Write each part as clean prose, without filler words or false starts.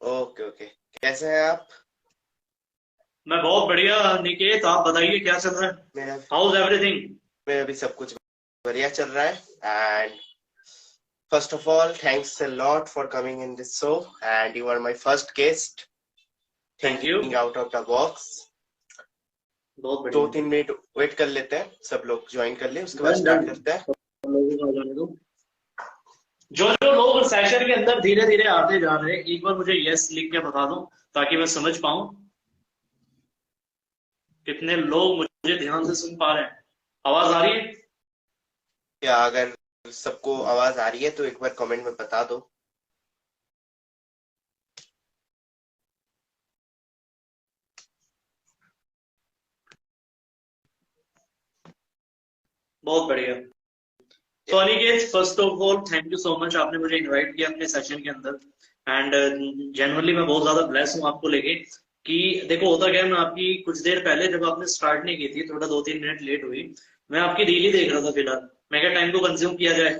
Okay okay. कैसे हैं आप? मैं बहुत बढ़िया निकेत। आप बताइए क्या चल रहा है? मेरा हाउ इज एवरीथिंग? मेरा भी सब कुछ बढ़िया चल रहा है। And first of all thanks a lot for coming in this show and you are my first guest thank you. Thinking out of the box. बहुत दो बढ़िया। तीन मिनट वेट कर लेते हैं, सब लोग ज्वाइन कर ले, उसके बाद डन डन। स्टार्ट करते हैं। सब लोगों को आ जाने दो। जो जो लोग सेशन के अंदर धीरे धीरे आते जा रहे हैं, एक बार मुझे यस लिख के बता दो ताकि मैं समझ पाऊं कितने लोग मुझे ध्यान से सुन पा रहे हैं। आवाज आ रही है? या अगर सबको आवाज आ रही है तो एक बार कमेंट में बता दो। बहुत बढ़िया। तो Aniket, first of all thank you so much, आपने मुझे इनवाइट किया अपने सेशन के अंदर। एंड जनरली मैं बहुत ज्यादा ब्लेस हूँ आपको लेके कि देखो होता क्या है, मैं आपकी कुछ देर पहले जब आपने स्टार्ट नहीं की थी, थोड़ा 2-3 मिनट लेट हुई, मैं आपकी रील ही देख रहा था फिलहाल। मैं क्या टाइम को कंज्यूम किया जाए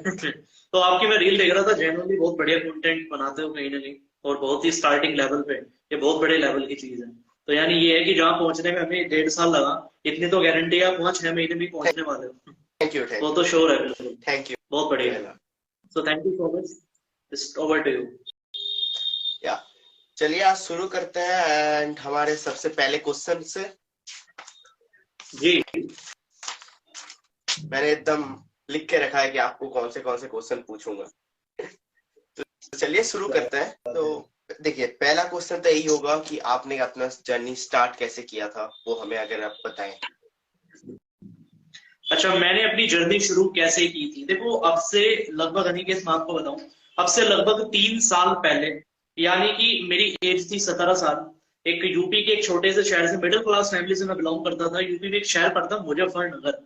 तो आपकी मैं रील देख रहा था। जनरली बहुत बढ़िया कंटेंट बनाते हो कहीं ना कहीं, और बहुत ही स्टार्टिंग लेवल पे ये बहुत बड़े लेवल की चीज है। तो यानी ये है कि जहाँ पहुंचने में हमें 1.5 साल लगा, इतनी तो गारंटी है आप 5-6 महीने में पहुंचने वाले हो। थैंक यू वो थैंक तो श्योर है बिल्कुल। Thank you. बहुत बढ़िया। So thank you so much. Over to you. या चलिए आज शुरू करते हैं एंड हमारे सबसे पहले क्वेश्चन से। जी। मैंने एकदम लिख के रखा है कि आपको कौन से क्वेश्चन पूछूंगा। तो चलिए शुरू करते हैं। तो देखिए पहला क्वेश्चन तो यही होगा कि आपने अपना जर्नी स्टार्ट कैसे किया था, वो हमें अगर आप बताएं। अच्छा, मैंने अपनी जर्नी शुरू कैसे की थी? देखो अब से लगभग, अनिकेत मैं आपको बताऊं, अब से लगभग 3 साल पहले, यानी कि मेरी एज थी 17 साल। एक यूपी के एक छोटे से शहर से, मिडिल क्लास फैमिली से मैं बिलोंग करता था। यूपी में एक शहर पड़ता मुजफ्फरनगर,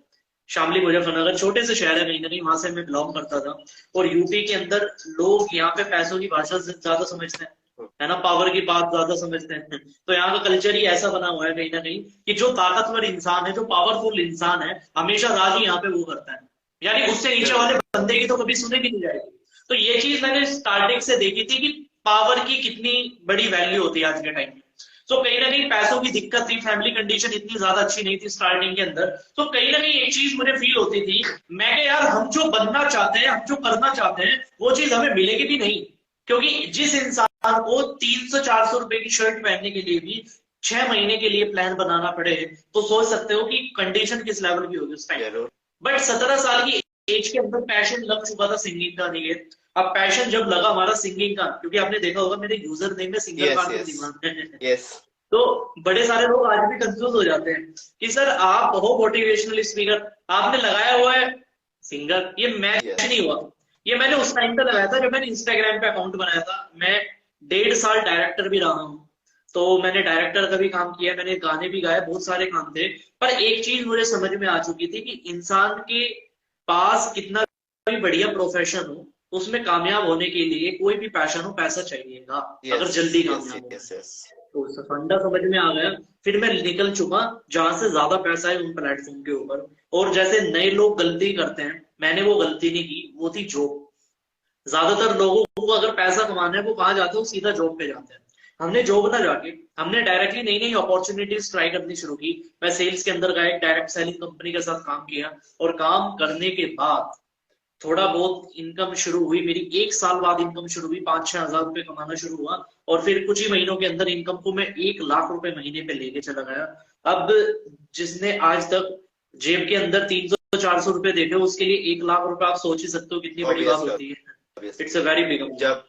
शामली मुजफ्फरनगर, छोटे से शहर है कहीं ना कहीं, वहां से मैं बिलोंग करता था। और यूपी के अंदर लोग यहाँ पे पैसों की भाषा से ज्यादा समझते हैं, है ना, पावर की बात ज्यादा समझते हैं। तो यहाँ का कल्चर ही ऐसा बना हुआ है कहीं ना कहीं कि जो ताकतवर इंसान है, जो पावरफुल इंसान है, हमेशा राज ही यहाँ पे वो करता है। यानी उससे नीचे वाले बंदे की तो कभी सुने भी नहीं जाएगी। तो ये चीज मैंने स्टार्टिंग से देखी थी कि पावर की कितनी बड़ी वैल्यू होती है आज के टाइम में। तो कहीं ना कहीं पैसों की दिक्कत थी, फैमिली कंडीशन इतनी ज्यादा अच्छी नहीं थी स्टार्टिंग के अंदर। तो कहीं ना कहीं एक चीज मुझे फील होती थी, मैं कि यार हम जो बनना चाहते हैं, हम जो करना चाहते हैं, वो चीज हमें मिलेगी भी नहीं। क्योंकि जिस इंसान को 300-400 रुपए की शर्ट पहनने के लिए भी 6 महीने के लिए प्लान बनाना पड़े, तो सोच सकते हो कि कंडीशन किस लेवल की होगी उस टाइम। जरूर। बट 17 साल की एज के अंदर पैशन लग चुका था सिंगिंग का, नहीं है। अब पैशन जब लगा हमारा सिंगिंग का, क्योंकि आपने देखा होगा मेरे यूजर नेम में सिंगर यस कार्तिक यस दीवान है यस। तो बड़े सारे लोग आज भी कंफ्यूज हो जाते हैं कि सर आप हो मोटिवेशनल स्पीकर, आपने लगाया हुआ है सिंगर, ये मैच यस। नहीं हुआ। ये मैंने उस टाइम पे लगाया था जब मैंने इंस्टाग्राम पे अकाउंट बनाया था। मैं 1.5 साल डायरेक्टर भी रहा हूँ, तो मैंने डायरेक्टर का भी काम किया, मैंने गाने भी गाए, बहुत सारे काम थे। पर एक चीज मुझे समझ में आ चुकी थी कि इंसान के पास कितना भी बढ़िया प्रोफेशन हो, उसमें कामयाब होने के लिए कोई भी पैशन हो, पैसा चाहिएगा अगर यस जल्दी यस कामयाब होना है। Yes yes. तो उसका फंडा समझ में आ गया। फिर मैं निकल चुका जहां से ज्यादा पैसा है उन प्लेटफॉर्म के ऊपर। और जैसे नए लोग गलती करते हैं, मैंने वो गलती नहीं की, वो थी जॉब। ज्यादातर लोगों को अगर पैसा कमाना है वो कहाँ जाते हैं? वो सीधा जॉब पे जाते हैं। हमने जॉब ना जाके, हमने डायरेक्टली नई नई अपॉर्चुनिटीज ट्राई करनी शुरू की। मैं सेल्स के अंदर गया, एक डायरेक्ट सेलिंग कंपनी के साथ काम किया, और काम करने के बाद थोड़ा बहुत इनकम शुरू हुई मेरी। 1 साल बाद इनकम शुरू हुई, 5-6 हजार रुपए कमाना शुरू हुआ। और फिर कुछ ही महीनों के अंदर इनकम को मैं 1 लाख रुपए महीने पे लेके चला गया। अब जिसने आज तक जेब के अंदर 300-400 रुपए देखे, उसके लिए 1 लाख रुपए आप सोच ही सकते हो कितनी बड़ी बात ऑब्वियसली होती है। Obviously. It's a very big amount. जब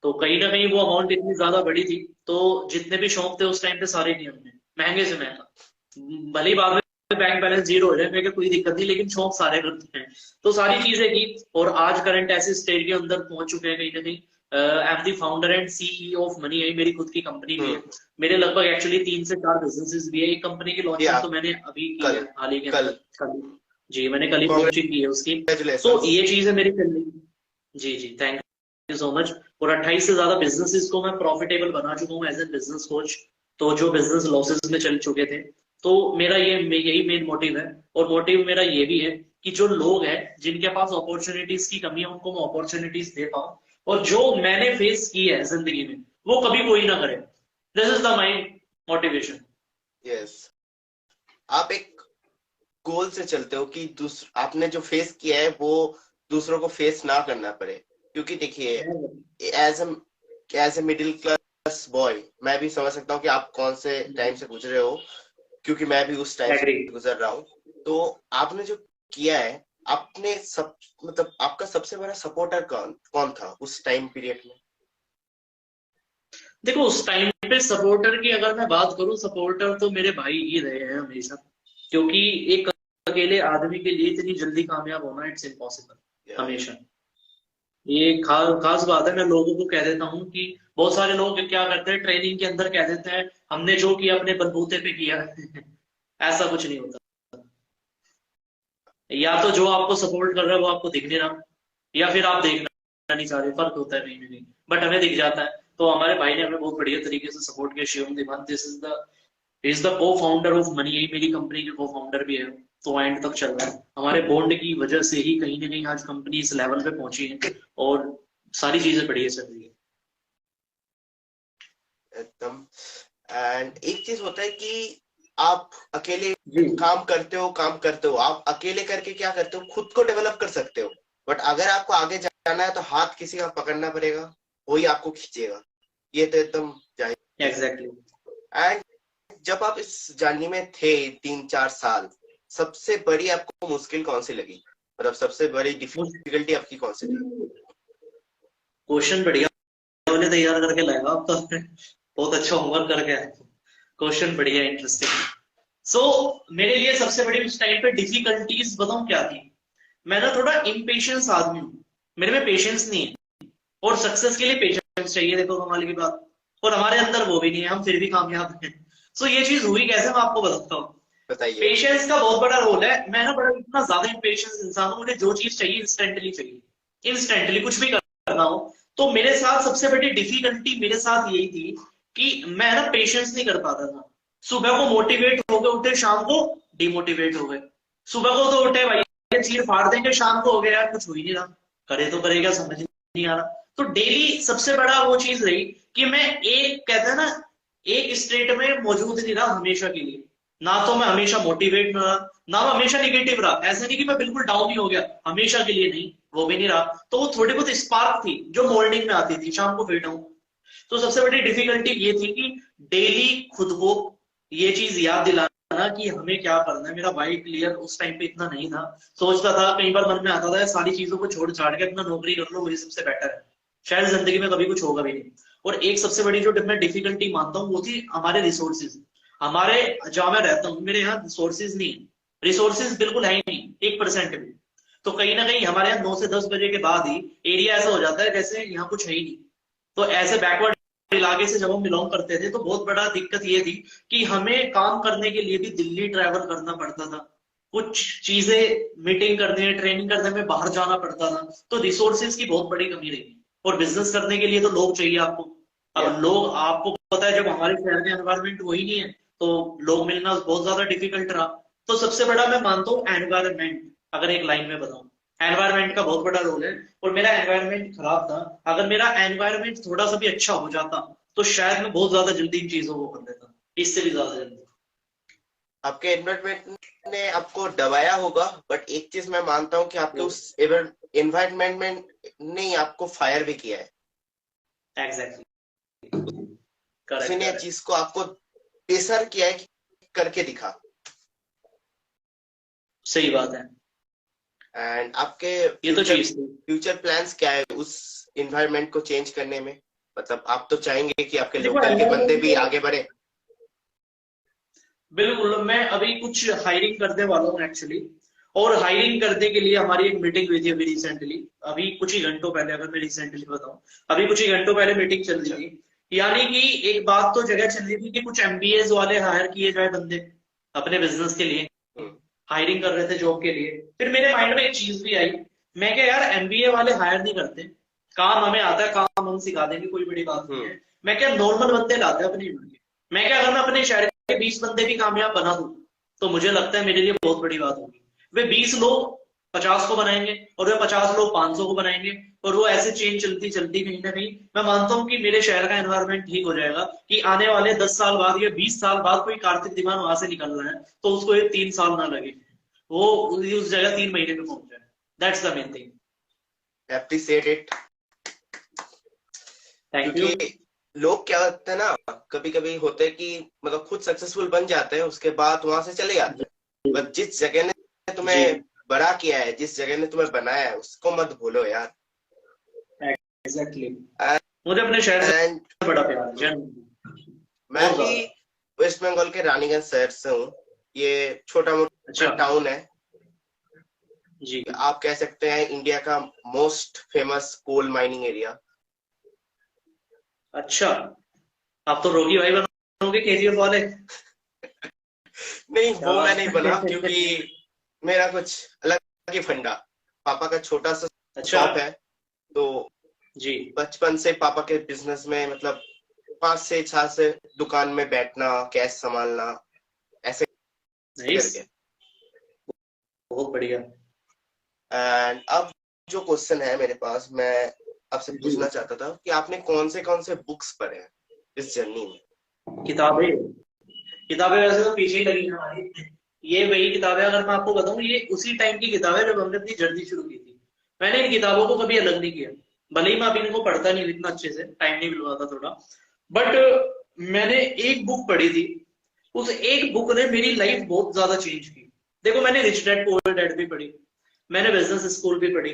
तो कहीं ना कहीं वो अमाउंट इतनी ज्यादा बड़ी थी, तो जितने भी शौक थे उस टाइम पे सारे किए हमने, महंगे से महंगा। भले ही बाद में बैंक बैलेंस जीरो हो जाए, मेरे को कोई दिक्कत नहीं, लेकिन शौक सारे करते हैं। तो सारी चीजें की, और आज करंट ऐसे स्टेज के अंदर पहुंच चुके हैं कहीं ना कहीं। I am the founder and CEO of money I, मेरी खुद की कंपनी भी है। मेरे लगभग एक्चुअली 3 से 4 बिजनेसेस भी है। एक कंपनी की या लॉन्चिंग तो मैंने अभी की कल है हाल ही के कल अंदर, कल। जी, मैंने कल ही लॉन्चिंग की है उसकी। तो कॉन्ग्रेचुलेशंस। ये चीज है मेरी चल रही। जी जी, थैंक यू सो मच। और 28 से ज्यादा बिजनेसेस को मैं प्रॉफिटेबल बना चुका हूँ एज ए बिजनेस कोच। तो जो बिजनेस लॉसेस में चल चुके थे, तो मेरा ये यही मेन मोटिव है। और मोटिव मेरा ये भी है कि जो लोग हैं जिनके पास अपॉर्चुनिटीज की कमी है, उनको मैं अपॉर्चुनिटीज दे पाऊँ। और जो मैंने फेस की है जिंदगी में वो कभी कोई ना करे। This is the my motivation. Yes, आप एक गोल से चलते हो कि आपने जो फेस किया है वो दूसरों को फेस ना करना पड़े। क्योंकि देखिए, as a middle class boy मैं भी समझ सकता हूँ कि आप कौन से टाइम से गुजरे हो, क्योंकि मैं भी उस टाइम एग्री। से गुजर रहा हूँ। तो आपने जो किया है, आपने सब मतलब आपका सबसे बड़ा सपोर्टर कौन कौन था उस टाइम पीरियड में? देखो उस टाइम पे सपोर्टर की अगर मैं बात करूं, सपोर्टर तो मेरे भाई ही रहे हैं हमेशा। क्योंकि एक अकेले आदमी के लिए इतनी जल्दी कामयाब होना इट्स इम्पॉसिबल या हमेशा। ये खास बात है। मैं लोगों को कह देता हूँ कि बहुत सारे लोग क्या करते हैं ट्रेनिंग के अंदर कह देते हैं हमने जो किया अपने बलबूते पे किया। ऐसा कुछ नहीं होता। या तो जो आपको सपोर्ट कर रहा है वो आपको दिख नहीं रहा, या फिर आप देखना नहीं चाह रहे। फर्क होता है कहीं ना कहीं, बट हमें दिख जाता है। तो हमारे भाई ने हमें बहुत बढ़िया तरीके से सपोर्ट किया। शिवम दिवान दिस इज द को फाउंडर ऑफ मनी, यही मेरी कंपनी के को फाउंडर भी है। तो एंड तक चल रहा है। हमारे बॉन्ड की वजह से ही कहीं ना कहीं आज कंपनी इस लेवल पे पहुंची है और सारी चीजें बढ़िया चल रही है। एकदम। एंड एक चीज होता है कि आप अकेले जी काम करते हो, आप अकेले करके क्या करते हो, खुद को डेवलप कर सकते हो। बट अगर आपको आगे जाना है तो हाथ किसी का पकड़ना पड़ेगा, वही आपको खींचेगा। ये तो एकदम जाहिर है। एग्जैक्टली। एंड जब आप इस जर्नी में थे 3-4 साल, सबसे बड़ी आपको मुश्किल कौन सी लगी? मतलब सबसे बड़ी डिफिकल्टी आपकी कौन सी थी? क्वेश्चन बढ़िया वाले तैयार करके लाएगा आप तो। बहुत अच्छा होमवर्क करके आए। क्वेश्चन बढ़िया इंटरेस्टिंग। सो मेरे लिए सबसे बड़ी उस टाइम पे डिफिकल्टीज बताऊं क्या थी। मैं ना थोड़ा इम्पेशंस आदमी हूँ। मेरे में पेशेंस नहीं है, और सक्सेस के लिए पेशेंस चाहिए। देखो कमाल की बात, और हमारे अंदर वो भी नहीं है, हम फिर भी कामयाब हैं। सो ये चीज हुई कैसे मैं आपको बताता हूँ। बताइए। पेशेंस का बहुत बड़ा रोल है। मैं ना बड़ा इतना ज्यादा इम्पेशंस इंसान हूँ, मुझे जो चीज चाहिए इंस्टेंटली चाहिए। इंस्टेंटली कुछ भी करना हो। तो मेरे साथ सबसे बड़ी डिफिकल्टी मेरे साथ यही थी कि मैं ना पेशेंस नहीं कर पाता था। सुबह को मोटिवेट होकर उठे, शाम को डिमोटिवेट हो गए। सुबह को तो उठे भाई ये चीज फाड़ देंगे, शाम को हो गया यार कुछ हो ही नहीं रहा, करे तो करेगा समझ नहीं आ रहा। तो डेली सबसे बड़ा वो चीज रही कि मैं एक कहते हैं ना एक स्टेट में मौजूद नहीं रहा हमेशा के लिए। ना तो मैं हमेशा मोटिवेट रहा, ना मैं हमेशा निगेटिव रहा। ऐसा नहीं कि मैं बिल्कुल डाउन ही हो गया, हमेशा के लिए नहीं, वो भी नहीं रहा। तो वो थोड़ी बहुत स्पार्क थी जो मॉर्निंग में आती थी, शाम को फिर डाउन। तो सबसे बड़ी डिफिकल्टी ये थी कि डेली खुद को ये चीज याद दिलाना कि हमें क्या करना है। मेरा वाई क्लियर उस टाइम पे इतना नहीं था। सोचता था, कई बार मन में आता था सारी चीजों को छोड़ छाड़ के अपना नौकरी कर लो, वही सबसे बेटर है। शायद जिंदगी में कभी कुछ होगा भी नहीं। और एक सबसे बड़ी जो मैं डिफिकल्टी मानता हूँ वो थी हमारे रिसोर्सेज। हमारे जहाँ मैं रहता हूँ मेरे यहाँ रिसोर्सेज नहीं है। रिसोर्सेज बिल्कुल है ही नहीं, 1% भी। तो कहीं ना कहीं हमारे यहाँ 9 से 10 बजे के बाद ही एरिया ऐसा हो जाता है जैसे यहाँ कुछ है ही नहीं। तो ऐसे बैकवर्ड इलाके से जब हम बिलोंग करते थे तो बहुत बड़ा दिक्कत ये थी कि हमें काम करने के लिए भी दिल्ली ट्रैवल करना पड़ता था। कुछ चीजें मीटिंग करने ट्रेनिंग करने में बाहर जाना पड़ता था। तो रिसोर्सेज की बहुत बड़ी कमी रही। और बिजनेस करने के लिए तो लोग चाहिए आपको। या अब लोग आपको पता है जब हमारे शहर में एनवायरमेंट वही नहीं है तो लोग मिलना बहुत ज्यादा डिफिकल्ट रहा। तो सबसे बड़ा मैं मानता हूँ एनवायरमेंट। अगर एक लाइन में बताऊं, एनवायरमेंट का बहुत बड़ा रोल है। और मेरा एनवायरमेंट खराब था। अगर मेरा एनवायरमेंट थोड़ा सा भी अच्छा हो जाता तो शायद मैं बहुत ज्यादा जल्दी इन चीजों को कर लेता, इससे भी ज्यादा जल्दी। आपके एनवायरनमेंट ने आपको दबाया होगा, बट एक चीज मैं मानता हूँ कि आपके उस एनवायरनमेंट ने आपको फायर भी किया है। एग्जैक्टली। किसी करेक्ट ने करेक्ट। चीज को आपको प्रेशर किया है कि करके दिखा। सही बात है। एंड आपके ये तो फ्यूचर चीज थी। फ्यूचर प्लान्स क्या है उस इन्वायरमेंट को चेंज करने में? मतलब आप तो चाहेंगे कि आपके देखो लोकल के बंदे भी एनवायरमेंट, आगे बढ़े। बिल्कुल मैं अभी कुछ हायरिंग करने वाला हूँ एक्चुअली। और हायरिंग करने के लिए हमारी एक मीटिंग हुई थी अभी रिसेंटली, अभी कुछ ही घंटों पहले। अगर मैं रिसेंटली बताऊं, अभी कुछ ही घंटों पहले मीटिंग चल रही अच्छा। थी। यानी कि एक बात तो जगह चल रही थी कि कुछ एमबीए वाले हायर किए जाए बंदे अपने बिजनेस के लिए। हम्म। हायरिंग कर रहे थे जॉब के लिए। फिर मेरे माइंड में एक चीज भी आई। मैं क्या यार एमबीए वाले हायर नहीं करते, काम हमें आता है, काम हम सिखा देंगे, कोई बड़ी बात नहीं हम्म। है। मैं क्या नॉर्मल बंदे लाते हैं अपनी यूनिट के। मैं क्या, अगर मैं अपने शहर के 20 बंदे भी कामयाब बना दूं तो मुझे लगता है मेरे लिए बहुत बड़ी बात होगी। वे 20 लोग 50 को बनाएंगे और वे 50 लोग 500 को बनाएंगे। और वो ऐसे चेंज चलती चलती कहीं ना कहीं मैं मानता हूँ कि मेरे शहर का एनवायरनमेंट ठीक हो जाएगा कि आने वाले 10 साल बाद या 20 साल बाद कोई कार्तिक दीवान वहां से निकल रहा है तो उसको ये 3 साल ना लगे, वो उस जगह 3 महीने में पहुंच जाए। That's the main thing. Appreciate it. Thank you. क्योंकि लोग क्या होते हैं ना, कभी कभी होते हैं कि मतलब खुद सक्सेसफुल बन जाते हैं, उसके बाद वहां से चले जाते हैं। बट जिस जगह ने जी तुम्हें बड़ा किया है, जिस जगह ने तुम्हें बनाया है, उसको मत भूलो यार। एग्जैक्टली। मुझे अपने शहर एंड से बड़ा प्यार है जन, मैं बहुत भी ज्यादा। वेस्ट बंगाल के रानीगंज शहर से हूँ। ये छोटा मोटा अच्छा टाउन है। जी। आप कह सकते हैं इंडिया का most famous coal mining area. अच्छा, आप तो रॉकी भाई बनोगे केजीएफ वाले। नहीं, वो मैं शाबाश। नहीं बना, क्योंकि मेरा कुछ अलग ही फंडा। पापा का छोटा सा अच्छा शॉप है, तो जी। बचपन से पापा के बिजनेस में मतलब 5 से 6 से दुकान में बैठना, कैश संभालना, ऐसे नाइस, करके। बहुत बढ़िया। एंड अब जो क्वेश्चन है मेरे पास, मैं आपसे जी। पूछना चाहता था कि आपने कौन से बुक्स पढ़े हैं इस जर्नी में। किताबें, किताबें वैसे तो पीछे ही लगी हैं हमारी। ये वही किताबें, अगर मैं आपको बताऊं, ये उसी टाइम की किताबें जब हमने अपनी जर्नी शुरू की थी। मैंने इन किताबों को कभी अलग नहीं किया, भले ही मैं अभी इनको पढ़ता नहीं हूं इतना अच्छे से, टाइम नहीं मिल रहा था थोड़ा, बट मैंने एक बुक पढ़ी थी, उस एक बुक ने मेरी लाइफ बहुत ज्यादा चेंज की। देखो, मैंने रिच डैड पुअर डैड भी पढ़ी, मैंने बिजनेस स्कूल भी पढ़ी,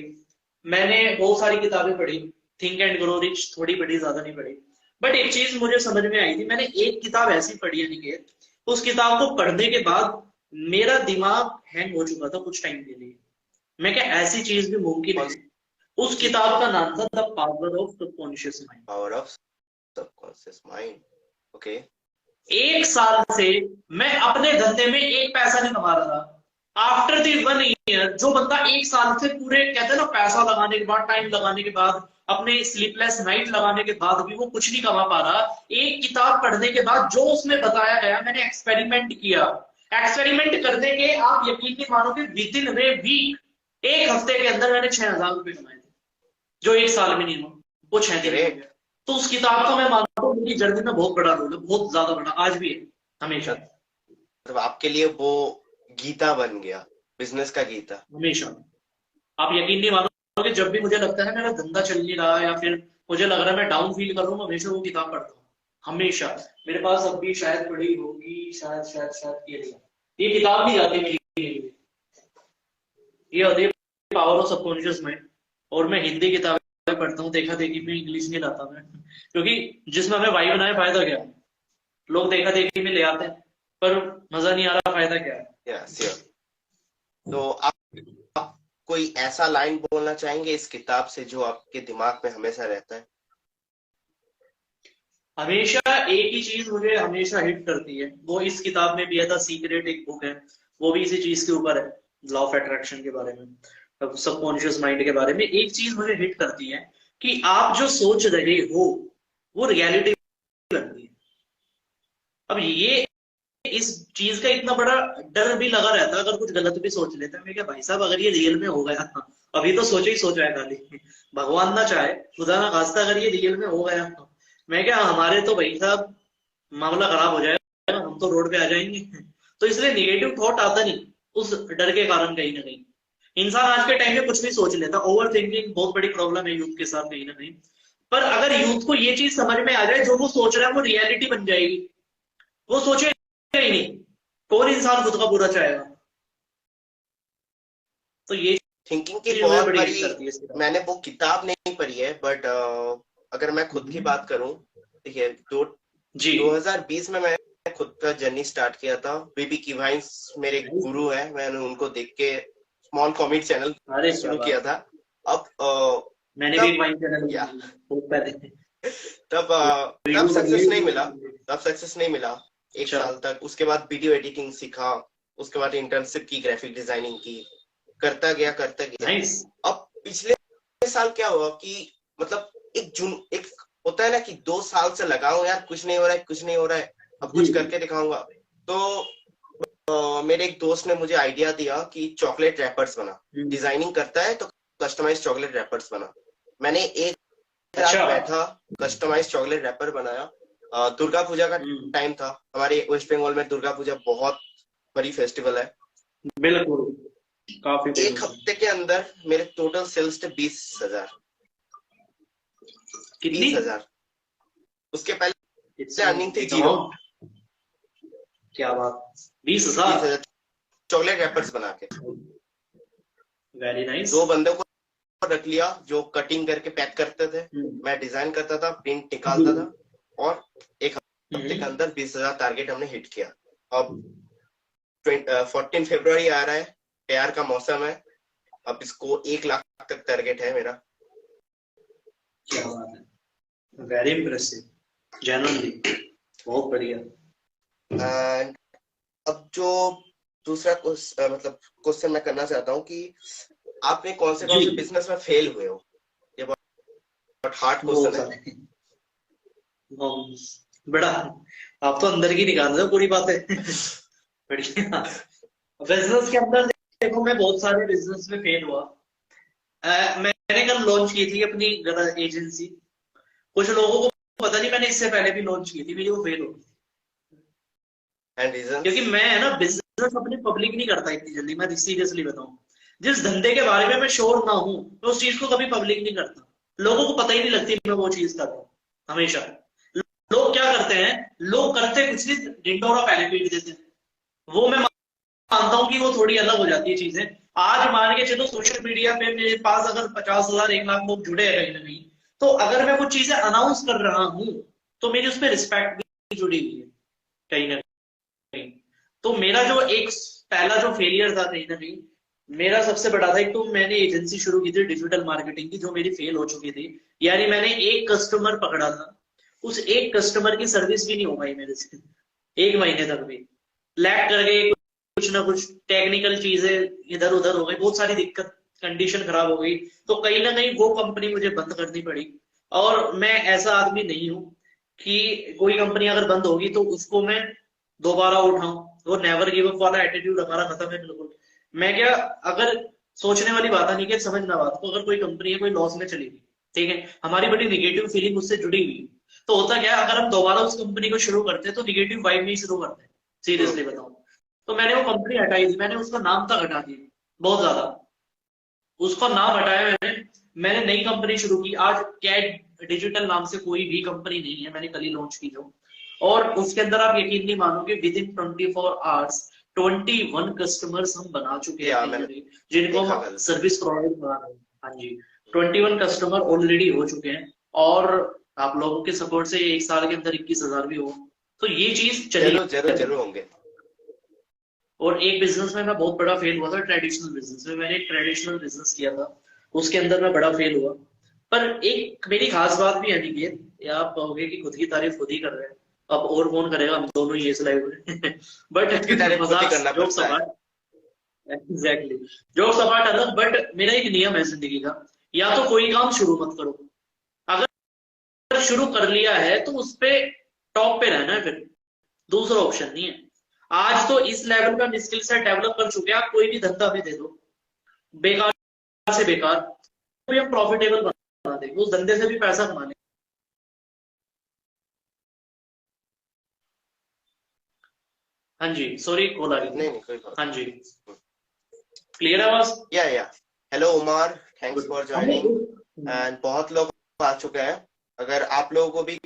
मैंने बहुत सारी किताबें पढ़ी, थिंक एंड ग्रो रिच थोड़ी पढ़ी, ज्यादा नहीं पढ़ी। बट एक चीज मुझे समझ में आई थी, मैंने एक किताब ऐसी पढ़ी है निकेत, उस किताब को पढ़ने के बाद मेरा दिमाग हैंग हो चुका था कुछ टाइम के लिए। मैं क्या, ऐसी चीज भी मुमकिन कौन है? उस किताब का नाम था the power of subconscious mind. Power of subconscious mind. Okay. 1 साल से मैं अपने धंधे में एक पैसा नहीं कमा रहा था। आफ्टर दी 1 ईयर, जो बंदा 1 साल से पूरे, कहते हैं ना, पैसा लगाने के बाद, टाइम लगाने के बाद, अपने स्लीपलेस नाइट लगाने के बाद भी वो कुछ नहीं कमा पा रहा, एक किताब पढ़ने के बाद जो उसमें बताया गया, मैंने एक्सपेरिमेंट किया। एक्सपेरिमेंट करने के, आप यकीन नहीं मानोगे, विद इन ए वीक, एक हफ्ते के अंदर मैंने 6,000 रुपए कमाए थे, जो 1 साल में नहीं हुआ, वो 6 दिन में हो ग्रेट। गया। तो उस किताब का मैं मानता हूँ मेरी जर्नी में बहुत बड़ा रोल है, बहुत ज्यादा बड़ा, आज भी है, हमेशा। मतलब आपके लिए वो गीता बन गया, बिजनेस का गीता। हमेशा। आप यकीन नहीं मानोगे, जब भी मुझे लगता है ना मेरा धंधा चल नहीं रहा, या फिर मुझे लग रहा है मैं डाउन फील कर रहा हूँ, हमेशा वो किताब पढ़ता हूँ। हमेशा। मेरे पास अब भी शायद पड़ी होगी, शायद शायद शायद ये किताब नहीं जाती मेरी, ये होती है पावर ऑफ सबकॉन्शियस माइंड। और मैं हिंदी किताबें पढ़ता हूँ, देखा देखी में, इंग्लिश नहीं लाता मैं, क्योंकि जिसमें हमें वाइब बनाए फायदा क्या है? लोग देखा देखी में ले आते हैं, पर मजा नहीं आ रहा, फायदा क्या है? Yes, yes. तो आप कोई ऐसा लाइन बोलना चाहेंगे इस किताब से जो आपके दिमाग में हमेशा रहता है। हमेशा एक ही चीज मुझे हमेशा हिट करती है, वो इस किताब में भी है, द सीक्रेट एक बुक है, वो भी इसी चीज के ऊपर है, लॉ ऑफ अट्रैक्शन के बारे में, सबकॉन्शियस माइंड के बारे में। एक चीज मुझे हिट करती है कि आप जो सोच रहे हो वो रियलिटी बनती है। अब ये, इस चीज का इतना बड़ा डर भी लगा रहता है, अगर कुछ गलत भी सोच लेते हैं, मैं क्या भाई साहब, अगर ये रियल में हो गया, अभी तो सोचा ही सोचा है खाली, भगवान ना चाहे, खुदा ना खास्ता, अगर ये रियल में हो गया, मैं क्या, हमारे तो भाई साहब मामला खराब हो जाएगा, हम तो रोड पे आ जाएंगे। तो इसलिए निगेटिव थॉट आता नहीं, उस डर के कारण कहीं ना कहीं। इंसान आज के टाइम में कुछ भी सोच लेता, ओवर थिंकिंग बहुत बड़ी प्रॉब्लम है यूथ के साथ कहीं ना कहीं। पर अगर यूथ को ये चीज समझ में आ जाए, जो वो सोच रहा है वो रियलिटी बन जाएगी, वो सोचेगा ही नहीं, कौन इंसान खुद का बुरा चाहेगा? तो ये थिंकिंग की चीज मुझे बहुत बड़ी हिट बड़ी। करती है इसके बाद। मैंने वो किताब नहीं पढ़ी है, बट अगर मैं खुद की बात करूं, देखिए, जी। 2020 में मैं खुद का जर्नी स्टार्ट किया था। बीबी की वाइन्स मेरे गुरु हैं, मैंने उनको देख के स्मॉल कॉमेडी चैनल अरे क्या शुरू बात किया है। था। अब मैंने भी तब एक वाइन चैनल या बहुत पहले, तब सक्सेस नहीं मिला। तब सक्सेस नहीं मिला एक अच्छा साल तक। उसके बाद वीडियो एडिटिंग सीखा, उसके बाद इंटर्नशिप की, ग्राफिक डिजाइनिंग की, करता गया करता गया। नाइस। अब पिछले साल क्या हुआ कि मतलब एक होता है ना कि 2 साल से लगाओ यार, कुछ नहीं हो रहा है, कुछ नहीं हो रहा है, अब कुछ करके दिखाऊंगा। तो मेरे एक दोस्त ने मुझे आइडिया दिया कि चॉकलेट रैपर्स बना, डिजाइनिंग करता है तो कस्टमाइज चॉकलेट रैपर्स बना। मैंने एक रात अच्छा। बैठा, कस्टमाइज चॉकलेट रैपर बनाया। दुर्गा पूजा का टाइम था, हमारे वेस्ट बंगाल में दुर्गा पूजा बहुत बड़ी फेस्टिवल है। बिल्कुल, काफी एक फेमस है। हफ्ते के अंदर मेरे टोटल सेल्स थे 20,000। कितनी? 20,000। उसके इट्स पहले अर्निंग थी बिग 0। अमाउंट। क्या बात, 20,000? 20,000 चॉकलेट रैपर्स बना के। Very nice. 2 बंदों को रख लिया जो कटिंग करके पैक करते थे, मैं डिजाइन करता था, प्रिंट निकालता था, और एक हफ्ते के अंदर 20,000 टारगेट हमने हिट किया। अब 14 फरवरी आ रहा है, प्यार का मौसम है, अब इसको 1 लाख तक टारगेट है मेरा। क्या बात है, वेरी इम्प्रेसिव, जेन्युइनली बहुत बढ़िया। एंड अब जो दूसरा मतलब क्वेश्चन मैं करना चाहता हूँ कि आपने कौन से बिजनेस में फेल हुए हो? ये बहुत हार्ड क्वेश्चन है। बड़ा, आप तो अंदर की निकाल रहे हो पूरी बातें। बढ़िया। बिजनेस के अंदर देखो, मैं बहुत सारे बिजनेस में फेल हुआ। मैंने कल लॉन्च की थी अपनी एजेंसी। कुछ लोगों को पता नहीं, मैंने इससे पहले भी लॉन्च की थी, मेरी वो फेल हो गई। And reason? क्योंकि मैं है ना, बिजनेस अपनी पब्लिक नहीं करता इतनी जल्दी। मैं सीरियसली बताऊं, जिस धंधे के बारे में मैं श्योर ना हूं, मैं उस चीज को कभी पब्लिक नहीं करता। लोगों को पता ही नहीं लगती मैं वो चीज कर रहा हूँ हमेशा। लोग क्या करते हैं, लोग करते कुछ नहीं, ढिंडोरा पहले पीट देते हैं। वो मैं मानता हूँ कि वो थोड़ी अलग हो जाती है चीजें। आज मान के चलो, सोशल मीडिया पे मेरे पास अगर 50,000 1 लाख लोग जुड़े हैं कहीं ना कहीं, तो अगर मैं कुछ चीजें अनाउंस कर रहा हूं, तो मेरी उसमें रिस्पेक्ट भी जुड़ी हुई है कहीं ना कहीं। तो मेरा जो एक पहला जो फेलियर था कहीं ना कहीं, मेरा सबसे बड़ा था। एक तो मैंने एजेंसी शुरू की थी डिजिटल मार्केटिंग की, जो मेरी फेल हो चुकी थी। यानी मैंने एक कस्टमर पकड़ा था, उस एक कस्टमर की सर्विस भी नहीं हो पाई मेरे से 1 महीने तक भी। लैग कर गए, कुछ ना कुछ टेक्निकल चीजें इधर उधर हो गई, बहुत सारी दिक्कत, कंडीशन खराब हो गई। तो कहीं ना कहीं वो कंपनी मुझे बंद करनी पड़ी। और मैं ऐसा आदमी नहीं हूं कि कोई कंपनी अगर बंद होगी तो उसको मैं दोबारा उठाऊं। वो नेवर गिव अप वाला एटीट्यूड हमारा खत्म है बिल्कुल। मैं क्या, अगर सोचने वाली बात है, नहीं कि समझना बात को, अगर कोई कंपनी है कोई लॉस में चली गई, ठीक है, हमारी बड़ी निगेटिव फीलिंग उससे जुड़ी हुई है। तो होता क्या है, अगर हम दोबारा उस कंपनी को शुरू करते हैं तो निगेटिव वाइब में ही शुरू करते हैं, सीरियसली बताऊं। तो मैंने वो कंपनी हटाई थी, मैंने उसका नाम तक हटा दिया, बहुत ज्यादा उसका नाम हटाया मैंने। मैंने नई कंपनी शुरू की। आज कैट डिजिटल नाम से कोई भी कंपनी नहीं है, मैंने कल ही लॉन्च की जो। और उसके अंदर आप यकीन नहीं मानोगे, विद इन 24 आवर्स 21 कस्टमर्स हम बना चुके हैं मैंने जिनको देखा हम कल। सर्विस प्रोवाइड करा रहे हैं। हाँ जी, 21 कस्टमर ऑलरेडी हो चुके हैं। और आप लोगों के सपोर्ट से 1 साल के अंदर 21,000 भी हो, तो ये चीज चली जरूर जरूर रहती जरूर है। होंगे। और एक बिजनेस में मैं बहुत बड़ा फेल हुआ था, ट्रेडिशनल बिजनेस में। मैंने एक ट्रेडिशनल बिजनेस किया था, उसके अंदर मैं बड़ा फेल हुआ। पर एक मेरी खास बात भी है निकेत, या आप कहोगे कि खुद की तारीफ खुद ही कर रहे हैं, अब और कौन करेगा, हम दोनों ही इस लाइव में। खुद की बट तारीफ खुद ही मजाक करना जोक्स पड़ता है। अपार्ट, एग्जैक्टली, जोक्स अपार्ट अलग, बट मेरा एक नियम है जिंदगी का, या तो कोई काम शुरू मत करो, अगर शुरू कर लिया है तो उस पे टॉप पे रहना है, फिर दूसरा ऑप्शन नहीं है। आज तो इस लेवल पे हम स्किल सेट डेवलप कर चुके हैं, आप कोई भी धंधा भी दे दो, बेकार से बेकार, भी हम प्रॉफिटेबल बना देंगे, उस धंधे से भी पैसा कमा लेंगे। हाँ जी, सॉरी कॉल आ गई नहीं थी। नहीं, कोई बात हाँ जी, क्लियर आवाज? या hello Umar, thanks for joining. And बहुत लोग आ चुके हैं। अगर आप लोगों को भी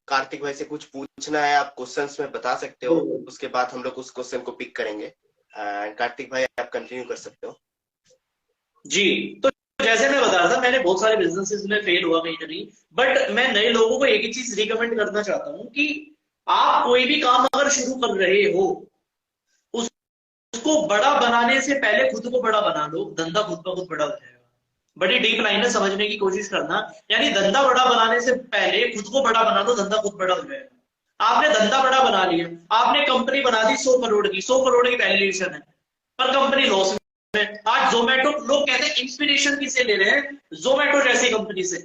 कार्तिक भाई से कुछ पूछना है, आप क्वेश्चंस में बता सकते हो, उसके बाद हम लोग उस क्वेश्चन को पिक करेंगे। एंड कार्तिक भाई आप कंटिन्यू कर सकते हो। जी, तो जैसे मैं बता रहा था, मैंने बहुत सारे बिजनेसेस में फेल हुआ कहीं ना कहीं। बट मैं नए लोगों को एक ही चीज रिकमेंड करना चाहता हूँ कि आप कोई भी काम अगर शुरू कर रहे हो, उसको बड़ा बनाने से पहले खुद को बड़ा बना लो, धंधा खुद का खुद बड़ा हो जाएगा। बड़ी डीप लाइन है, समझने की कोशिश करना। यानी धंधा बड़ा बनाने से पहले खुद को बड़ा बना लो, धंधा खुद बड़ा हो जाएगा। आपने धंधा बड़ा बना लिया, आपने कंपनी बना दी 100 करोड़ की, 100 करोड़ की वैल्यूएशन है, पर कंपनी लॉस में। आज जोमेटो, लोग कहते हैं इंस्पिरेशन किससे ले रहे हैं, जोमेटो जैसी कंपनी से,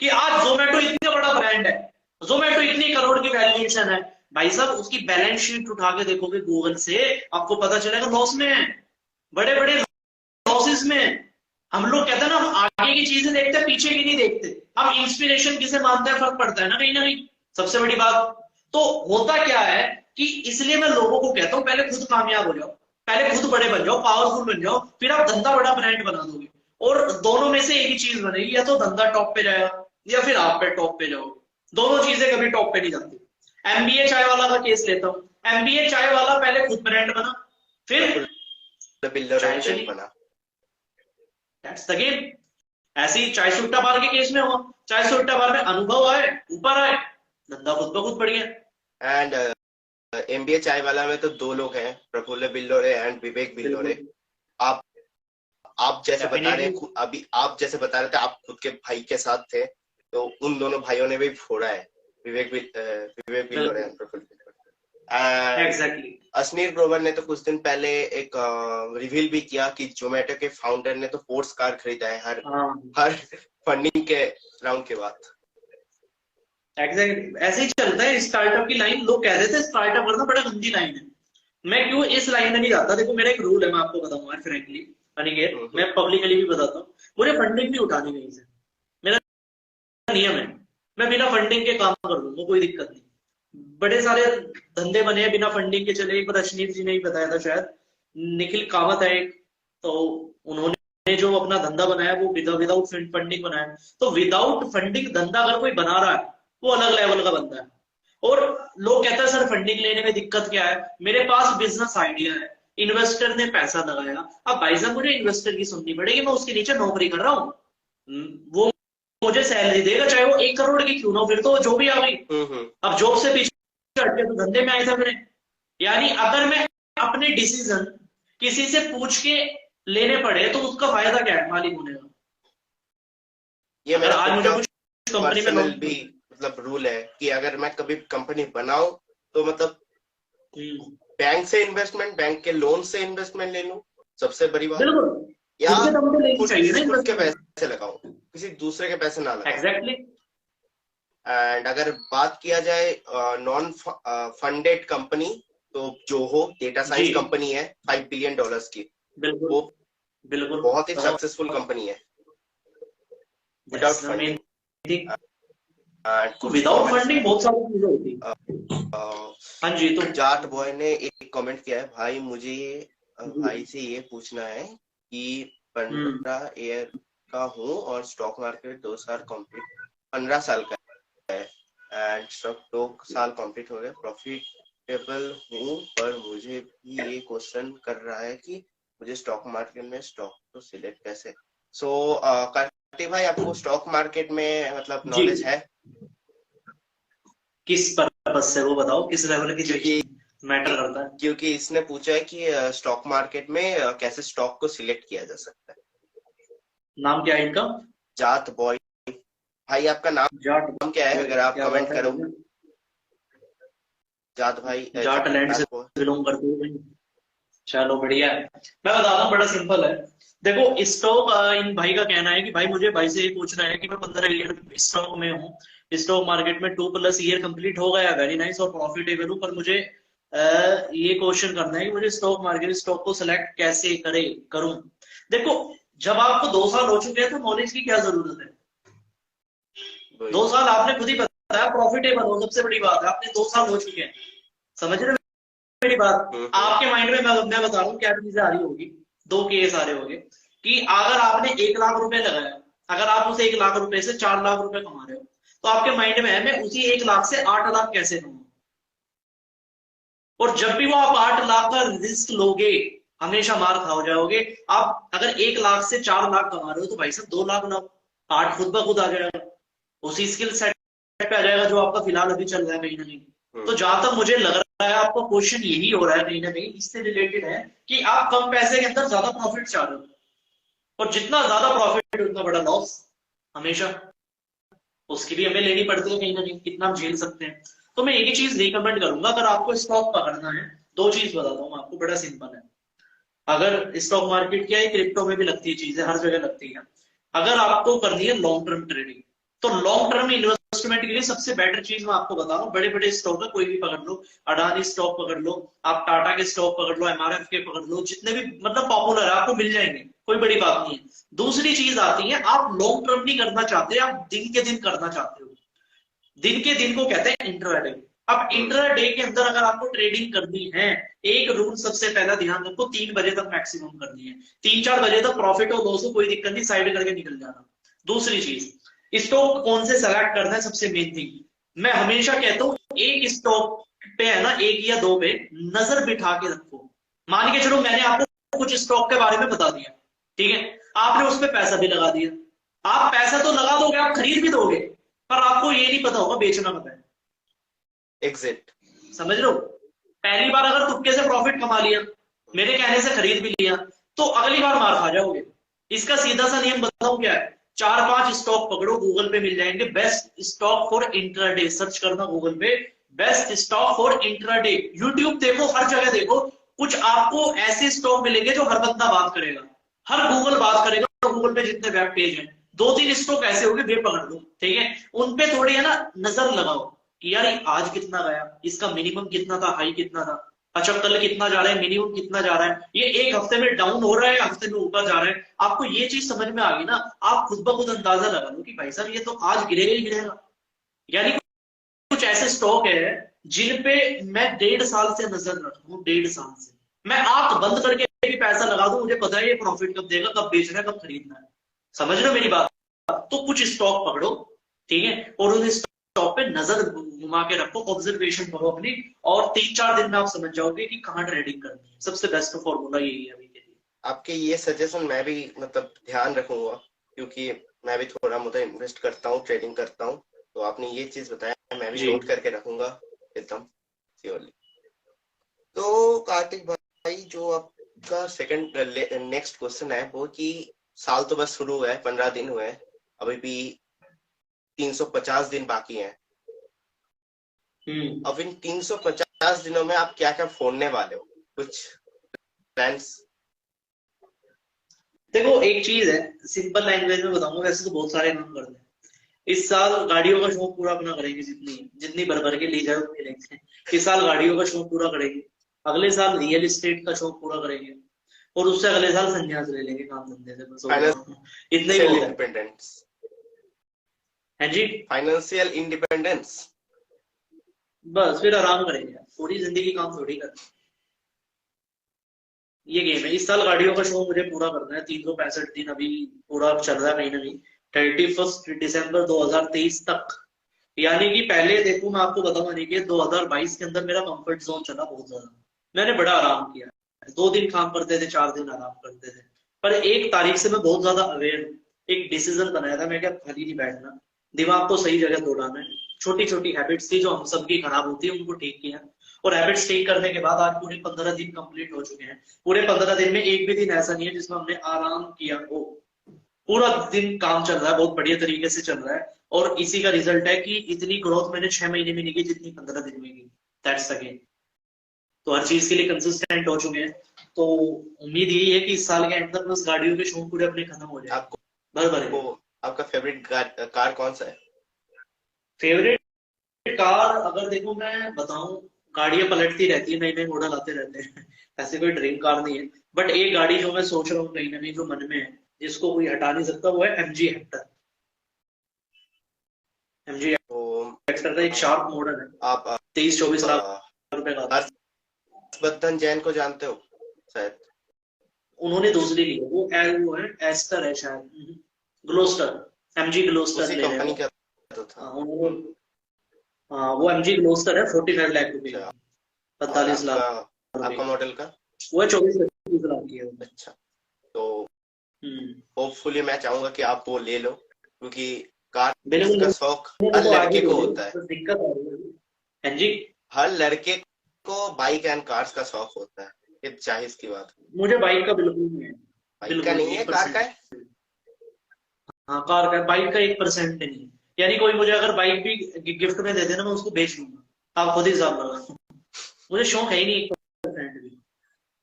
कि आज जोमेटो इतना बड़ा ब्रांड है, जोमेटो इतनी करोड़ की वैल्यूएशन है। भाई साहब, उसकी बैलेंस शीट उठा के देखोगे गूगल से, आपको पता चलेगा लॉस में है, बड़े बड़े लॉसेस में है। हम लोग कहते हैं ना, हम आगे की चीजें देखते हैं, पीछे की नहीं देखते। हम इंस्पिरेशन किसे मानते हैं, फर्क पड़ता है ना कहीं ना कहीं। सबसे बड़ी बात तो होता क्या है कि इसलिए मैं लोगों को कहता हूं, पहले खुद कामयाब हो जाओ, पहले खुद बड़े बन जाओ, पावरफुल बन जाओ, फिर आप धंधा बड़ा ब्रांड बना दोगे। और दोनों में से एक ही चीज बनेगी, या तो धंधा टॉप पे जाएगा या फिर आप पे टॉप पे जाओगे। दोनों चीजें कभी टॉप पे नहीं जाती। एमबीए चाय वाला का केस लेता हूं, एमबीए चाय वाला पहले खुद ब्रांड बना, फिर प्रफुल्ल बिल्डर चाय ब्रांड चली। बना। That's the game. ऐसे ही चाय सुट्टा बार के केस में हुआ, चाय सुट्टा बार में अनुभव आए, ऊपर आए, धंधा खुद ब खुद बढ़ गया। एंड एमबीए चाय वाला में तो दो लोग हैं, प्रफुल्ल बिल्लोरे एंड विवेक बिल्लोरे। बिल्कुल, आप आप जैसे बता रहे डेफिनेटली। अभी आप जैसे बता रहे थे आप खुद के भाई के साथ थे, तो उन दोनों भाइयों ने भी फोड़ा है, विवेक बिल्लोरे बिल्कुल, and Prafull Billore. And exactly. Ashneer Grover ने तो कुछ दिन पहले एक रिवील भी किया कि जोमेटो के फाउंडर ने तो फोर्स कार खरीदा है हर हाँ, हर फंडिंग के राउंड के बाद। एग्जैक्टली ऐसे ही चलता है स्टार्टअप की लाइन। लोग कह रहे थे स्टार्टअप करना बड़ा गंदी लाइन है, मैं क्यों इस लाइन में नहीं जाता। देखो मेरा एक रूल है, मैं आपको बताऊंगा फ्रेंकली, अनिकेत, हम्म, मैं पब्लिकली भी बताता हूँ। मुझे फंडिंग नहीं उठानी कहीं से, मेरा नियम है। मैं बिना फंडिंग के काम कर लूंगा, कोई दिक्कत नहीं। बड़े सारे धंधे बने हैं बिना फंडिंग के चले। एक बार अश्नीर जी ने ही बताया था शायद, निखिल कामत है एक, तो उन्होंने जो अपना धंधा बनाया वो विदाउट फंडिंग बनाया। तो विदाउट फंडिंग धंधा अगर कोई बना रहा है, वो अलग लेवल का बंदा है। और लोग कहते हैं सर फंडिंग लेने में दिक्कत क्या है। मेरे पास बिजनेस आइडिया है, इन्वेस्टर ने पैसा लगाया, अब भाई साहब मुझे इन्वेस्टर की सुननी पड़ेगी, मैं उसके नीचे नौकरी कर रहा हूँ। वो मुझे सैलरी देगा, चाहे वो 1 करोड़ की क्यों ना हो, फिर तो जो भी आ गई। हम्म। अब जॉब से पीछे हट के तो धंधे में आए थे मेरे। यानी अगर मैं अपने डिसीजन किसी से पूछ के लेने पड़े तो उसका फायदा क्या है मालिक होने का। ये अगर मेरा आज खुद मुझे का कुछ कंपनी में पर्सनल भी मतलब रूल है कि अगर मैं कभी कंपनी बनाऊं तो मतलब बैंक से इन्वेस्टमेंट, बैंक के लोन से इन्वेस्टमेंट ले लूं, सबसे बड़ी बात। बिल्कुल या खुद के दम पे लेनी चाहिए ना खुद के इन्वेस्टमेंट। पैसे लगाऊं, किसी दूसरे के पैसे ना लगाऊं। एग्जैक्टली। एंड अगर बात किया जाए नॉन फंडेड कंपनी, तो जोहो डेटा जी, साइंस कंपनी है $5 बिलियन की। बिल्कुल, वो बिल्कुल। बहुत ही सक्सेसफुल कंपनी है without that's the main funding. Thing. And तो कुछ विदाउट कमेंट्स फंडिंग हैं। बहुत सारी चीजें होती। हाँ जी, तो जाट बॉय ने एक कमेंट किया है, भाई मुझे जी, भाई से ये पूछना है कि हम्म 15 ईयर का हूँ और स्टॉक मार्केट 2 साल कंप्लीट, 15 साल का है एंड स्टॉक 2 साल कंप्लीट हो गए, प्रॉफिटेबल हूँ, पर मुझे भी ये क्वेश्चन कर रहा है कि मुझे स्टॉक मार्केट में स्टॉक तो सिलेक्ट कैसे। सो कार्ति भाई, आपको स्टॉक मार्केट में मतलब जी, नॉलेज है? किस पर्पज से वो बताओ, किस लेवल की क्योंकि चीज मैटर करता है। क्योंकि इसने पूछा है कि स्टॉक मार्केट में कैसे स्टॉक को सिलेक्ट किया जा सकता है। नाम क्या है इनका? जाट बॉय भाई, आपका जाट। नाम क्या है अगर आप क्या कमेंट बात है करो? भैया। जाट भाई, जाट लैंड से जाट बॉय। बिलोंग करते हो भाई। चलो बढ़िया है। मैं बताता हूँ, बड़ा सिंपल है। देखो स्टॉक, इन भाई का कहना है कि भाई मुझे भाई से ये पूछना है कि मैं 15 ईयर स्टॉक में हूँ, स्टॉक मार्केट में 2+ ईयर कंप्लीट हो गया, वेरी नाइस और प्रॉफिटेबल हूँ, पर मुझे ये क्वेश्चन करना है कि मुझे स्टॉक मार्केट स्टॉक को सिलेक्ट कैसे करूं। देखो, जब आपको 2 साल हो चुके हैं तो नॉलेज की क्या जरूरत है। वही। 2 साल आपने खुद ही बताया प्रॉफिटेबल हो, सबसे बड़ी बात है, आपने 2 साल हो चुके हैं। समझ रहे हो मेरी बात? हम्म। आपके माइंड में मैं बता रहा हूँ क्या चीजें आ रही होगी। दो केस आ रहे होंगे कि अगर आपने 1 लाख रुपए लगाया, अगर आप उसे 1 लाख रुपए से 4 लाख रुपए कमा रहे हो, तो आपके माइंड में है मैं उसी 1 लाख से 8 लाख कैसे कमाऊं। और जब भी वो आप 8 लाख का रिस्क लोगे, हमेशा मार खाओ जाओगे। आप अगर 1 लाख से 4 लाख कमा रहे हो तो भाई साहब 2 लाख ना, 8 खुद ब खुद आ जाएगा, उसी स्किल सेट पे आ जाएगा जो आपका फिलहाल अभी चल रहा है कहीं ना कहीं। तो जहां तक मुझे लग रहा है आपका क्वेश्चन यही हो रहा है कहीं ना कहीं, इससे रिलेटेड है कि आप कम पैसे के अंदर ज्यादा प्रॉफिट चाह रहे हो, और जितना ज्यादा प्रॉफिट उतना बड़ा लॉस हमेशा, उसकी भी हमें लेनी पड़ती है कहीं ना कहीं, कितना हम झेल सकते हैं। तो मैं एक ही चीज रिकमेंड करूंगा, अगर आपको स्टॉक पकड़ना है, दो चीज बताता हूँ आपको, बड़ा सिंपल है। अगर स्टॉक मार्केट क्या है, क्रिप्टो में भी लगती है चीजें, हर जगह लगती है। अगर आपको करनी है लॉन्ग टर्म ट्रेडिंग, तो लॉन्ग टर्म इन्वेस्ट इन्वेस्टमेंट के लिए सबसे बेटर चीज मैं आपको बता रहा हूँ, बड़े बड़े स्टॉक है, कोई भी पकड़ लो, अडानी स्टॉक पकड़ लो, आप टाटा के स्टॉक पकड़ लो, एमआरएफ के पकड़ लो, जितने भी मतलब पॉपुलर है आपको मिल जाएंगे, कोई बड़ी बात नहीं है। दूसरी चीज आती है, आप लॉन्ग टर्म नहीं करना चाहते, आप दिन के दिन करना चाहते हो। दिन के दिन को कहते हैं इंट्राडे। अब इंट्राडे के अंदर अगर आपको ट्रेडिंग करनी है, एक रूल सबसे पहला ध्यान रखो, 3 बजे तक मैक्सिमम करनी है। 3-4 बजे तक प्रॉफिट और लॉस हो कोई दिक्कत नहीं, साइड करके निकल जाना। दूसरी चीज, स्टॉक कौन से सेलेक्ट करना है, सबसे मेन थिंग मैं हमेशा कहता हूँ, एक स्टॉक पे है ना, 1 या 2 पे नजर बिठा के रखो। मान के चलो मैंने आपको कुछ स्टॉक के बारे में बता दिया, ठीक है, आपने उस पर पैसा भी लगा दिया, आप पैसा तो लगा दोगे, आप खरीद भी दोगे, पर आपको ये नहीं पता होगा बेचना कब है। एग्जिट, समझ लो, पहली बार अगर तुक्के से प्रॉफिट कमा लिया, मेरे कहने से खरीद भी लिया, तो अगली बार मार खा जाओगे। इसका सीधा सा नियम बताऊं क्या है, 4-5 स्टॉक पकड़ो, गूगल पे मिल जाएंगे, best stock for intraday search करना गूगल पे, best stock for intraday. YouTube देखो, हर जगह देखो, कुछ आपको ऐसे स्टॉक मिलेंगे जो हर बंदा बात करेगा, हर गूगल बात करेगा, गूगल पे जितने वेब पेज हैं, 2-3 स्टॉक ऐसे होंगे, वे पकड़ लो, ठीक है, उनपे थोड़ी है ना नजर लगाओ कि यार आज कितना गया, इसका मिनिमम कितना था, हाई कितना था, अच्छा कल कितना जा रहा है, मिनिमम कितना जा रहा है, ये एक हफ्ते में डाउन हो रहा है, हफ्ते में ऊपर जा रहा है। आपको ये चीज समझ में आ गई ना, आप खुद ब खुद अंदाजा लगा लो कि भाई साहब ये तो आज गिरेगा ही गिरेगा। यानी कुछ ऐसे स्टॉक है जिन पे मैं 1.5 साल से नजर रख रहा हूँ, 1.5 साल से मैं आंख बंद करके भी पैसा लगा दूं, मुझे पता है ये प्रॉफिट कब देगा, कब बेचना है, कब खरीदना है। समझ रहे हो मेरी बात? तो कुछ स्टॉक पकड़ो, ठीक है, और उन स्टॉक पे नजर घुमा के रखो, ऑब्जर्वेशन करो अपनी, और 3-4 दिन में आप समझ जाओगे कि कहाँ ट्रेडिंग करनी है। सबसे बेस्ट फॉर्मूला यही है अभी के लिए। आपके ये सजेशन मैं भी मतलब ध्यान रखूंगा, क्योंकि मैं भी थोड़ा मोटा इन्वेस्ट करता हूँ, ट्रेडिंग करता हूँ, तो आपने ये चीज बताया मैं भी नोट करके रखूंगा एकदम श्योरली। तो कार्तिक भाई, जो आपका सेकंड नेक्स्ट क्वेश्चन है वो कि साल तो बस शुरू हुआ है, 15 दिन हुए हैं, अभी भी 350 दिन बाकी हैं। अब इन 350 दिनों में आप क्या क्या फोड़ने वाले हो, कुछ प्लान्स? देखो एक चीज है, सिंपल लैंग्वेज में बताऊंगा, वैसे तो बहुत सारे काम करते हैं। इस साल गाड़ियों का शौक पूरा अपना करेंगे, जितनी जितनी भर भर के ली जाए उतनी लेंगे। इस साल गाड़ियों का शौक पूरा करेंगे, अगले साल रियल एस्टेट का शौक पूरा करेंगे, और उससे अगले साल संन्यास ले लेंगे काम धंधे से, बस इतना ही बहुत है। इंडिपेंडेंस है जी, फाइनेंशियल इंडिपेंडेंस, बस फिर आराम करेंगे, पूरी जिंदगी काम थोड़ी कर, ये गेम है। इस साल गाड़ियों का शौक मुझे पूरा करना है, 365 दिन अभी पूरा चल रहा है, कहीं ना कहीं 31 दिसंबर 2023 तक। यानी कि पहले देखो मैं आपको बताऊंगा नहीं कि 2022 के अंदर मेरा कंफर्ट जोन चला बहुत ज्यादा, मैंने बड़ा आराम किया, 2 दिन काम करते थे, 4 दिन आराम करते थे, पर 1 तारीख से मैं बहुत ज्यादा अवेयर हूँ। एक डिसीजन बनाया था मैं, क्या खाली नहीं बैठना, दिमाग को सही जगह दौड़ाना है। छोटी छोटी हैबिट्स थी जो हम सबकी खराब होती है, उनको ठीक किया, और हैबिट्स ठीक करने के बाद आज पूरे 15 दिन कंप्लीट हो चुके हैं। पूरे 15 दिन में एक भी दिन ऐसा नहीं है जिसमें हमने आराम किया हो, पूरा दिन काम चल रहा है, बहुत बढ़िया तरीके से चल रहा है, और इसी का रिजल्ट है कि इतनी ग्रोथ मैंने 6 महीने में नहीं की जितनी 15 दिन में की। That's the game. तो हर चीज के लिए कंसिस्टेंट हो चुके हैं, तो उम्मीद यही है कि इस साल के एंड तक बस गाड़ियों के शौक पूरे अपने खत्म हो जाए। आपको आपका फेवरेट कार कौन सा है? फेवरेट कार अगर देखो मैं बताऊं, गाड़ियां पलटती रहती है, नए नए मॉडल आते रहते हैं ऐसे कोई ड्रीम कार नहीं है, बट एक गाड़ी जो मैं सोच रहा हूँ कहीं ना कहीं, जो मन में है, जिसको कोई हटा नहीं सकता, वो है MG हेक्टर। MG हेक्टर का एक शार्प मॉडल है, आप 23-24 लाख रुपए का। हर्षवर्धन जैन को जानते हो शायद? उन्होंने दूसरी ली है, वो है एस्टर है शायद, ग्लोस्टर, MG ग्लोस्टर उसी ले रहे कंपनी हैं का तो था। वो MG ग्लोस्टर है, 45 लाख रुपए, 45 लाख आपका मॉडल का? वो है 24-25 लाख की है। अच्छा, तो होपफुली मैं चाहूंगा कि आप वो ले लो, क्योंकि कार का शौक हर लड़के को होता है। दिक्कत आ रही है जी, हर लड़के को बाइक एंड कार्स का शौक होता है, ये जाहिर की बात है। मुझे बाइक का बिल्कुल नहीं है, बाइक का नहीं है, कार का है। हाँ कार का, बाइक का 1% नहीं है। यानी कोई मुझे अगर बाइक भी गिफ्ट में दे देना, मैं उसको बेच लूंगा, आप खुद ही हिसाब लगा, मुझे शौक है ही नहीं 1% भी।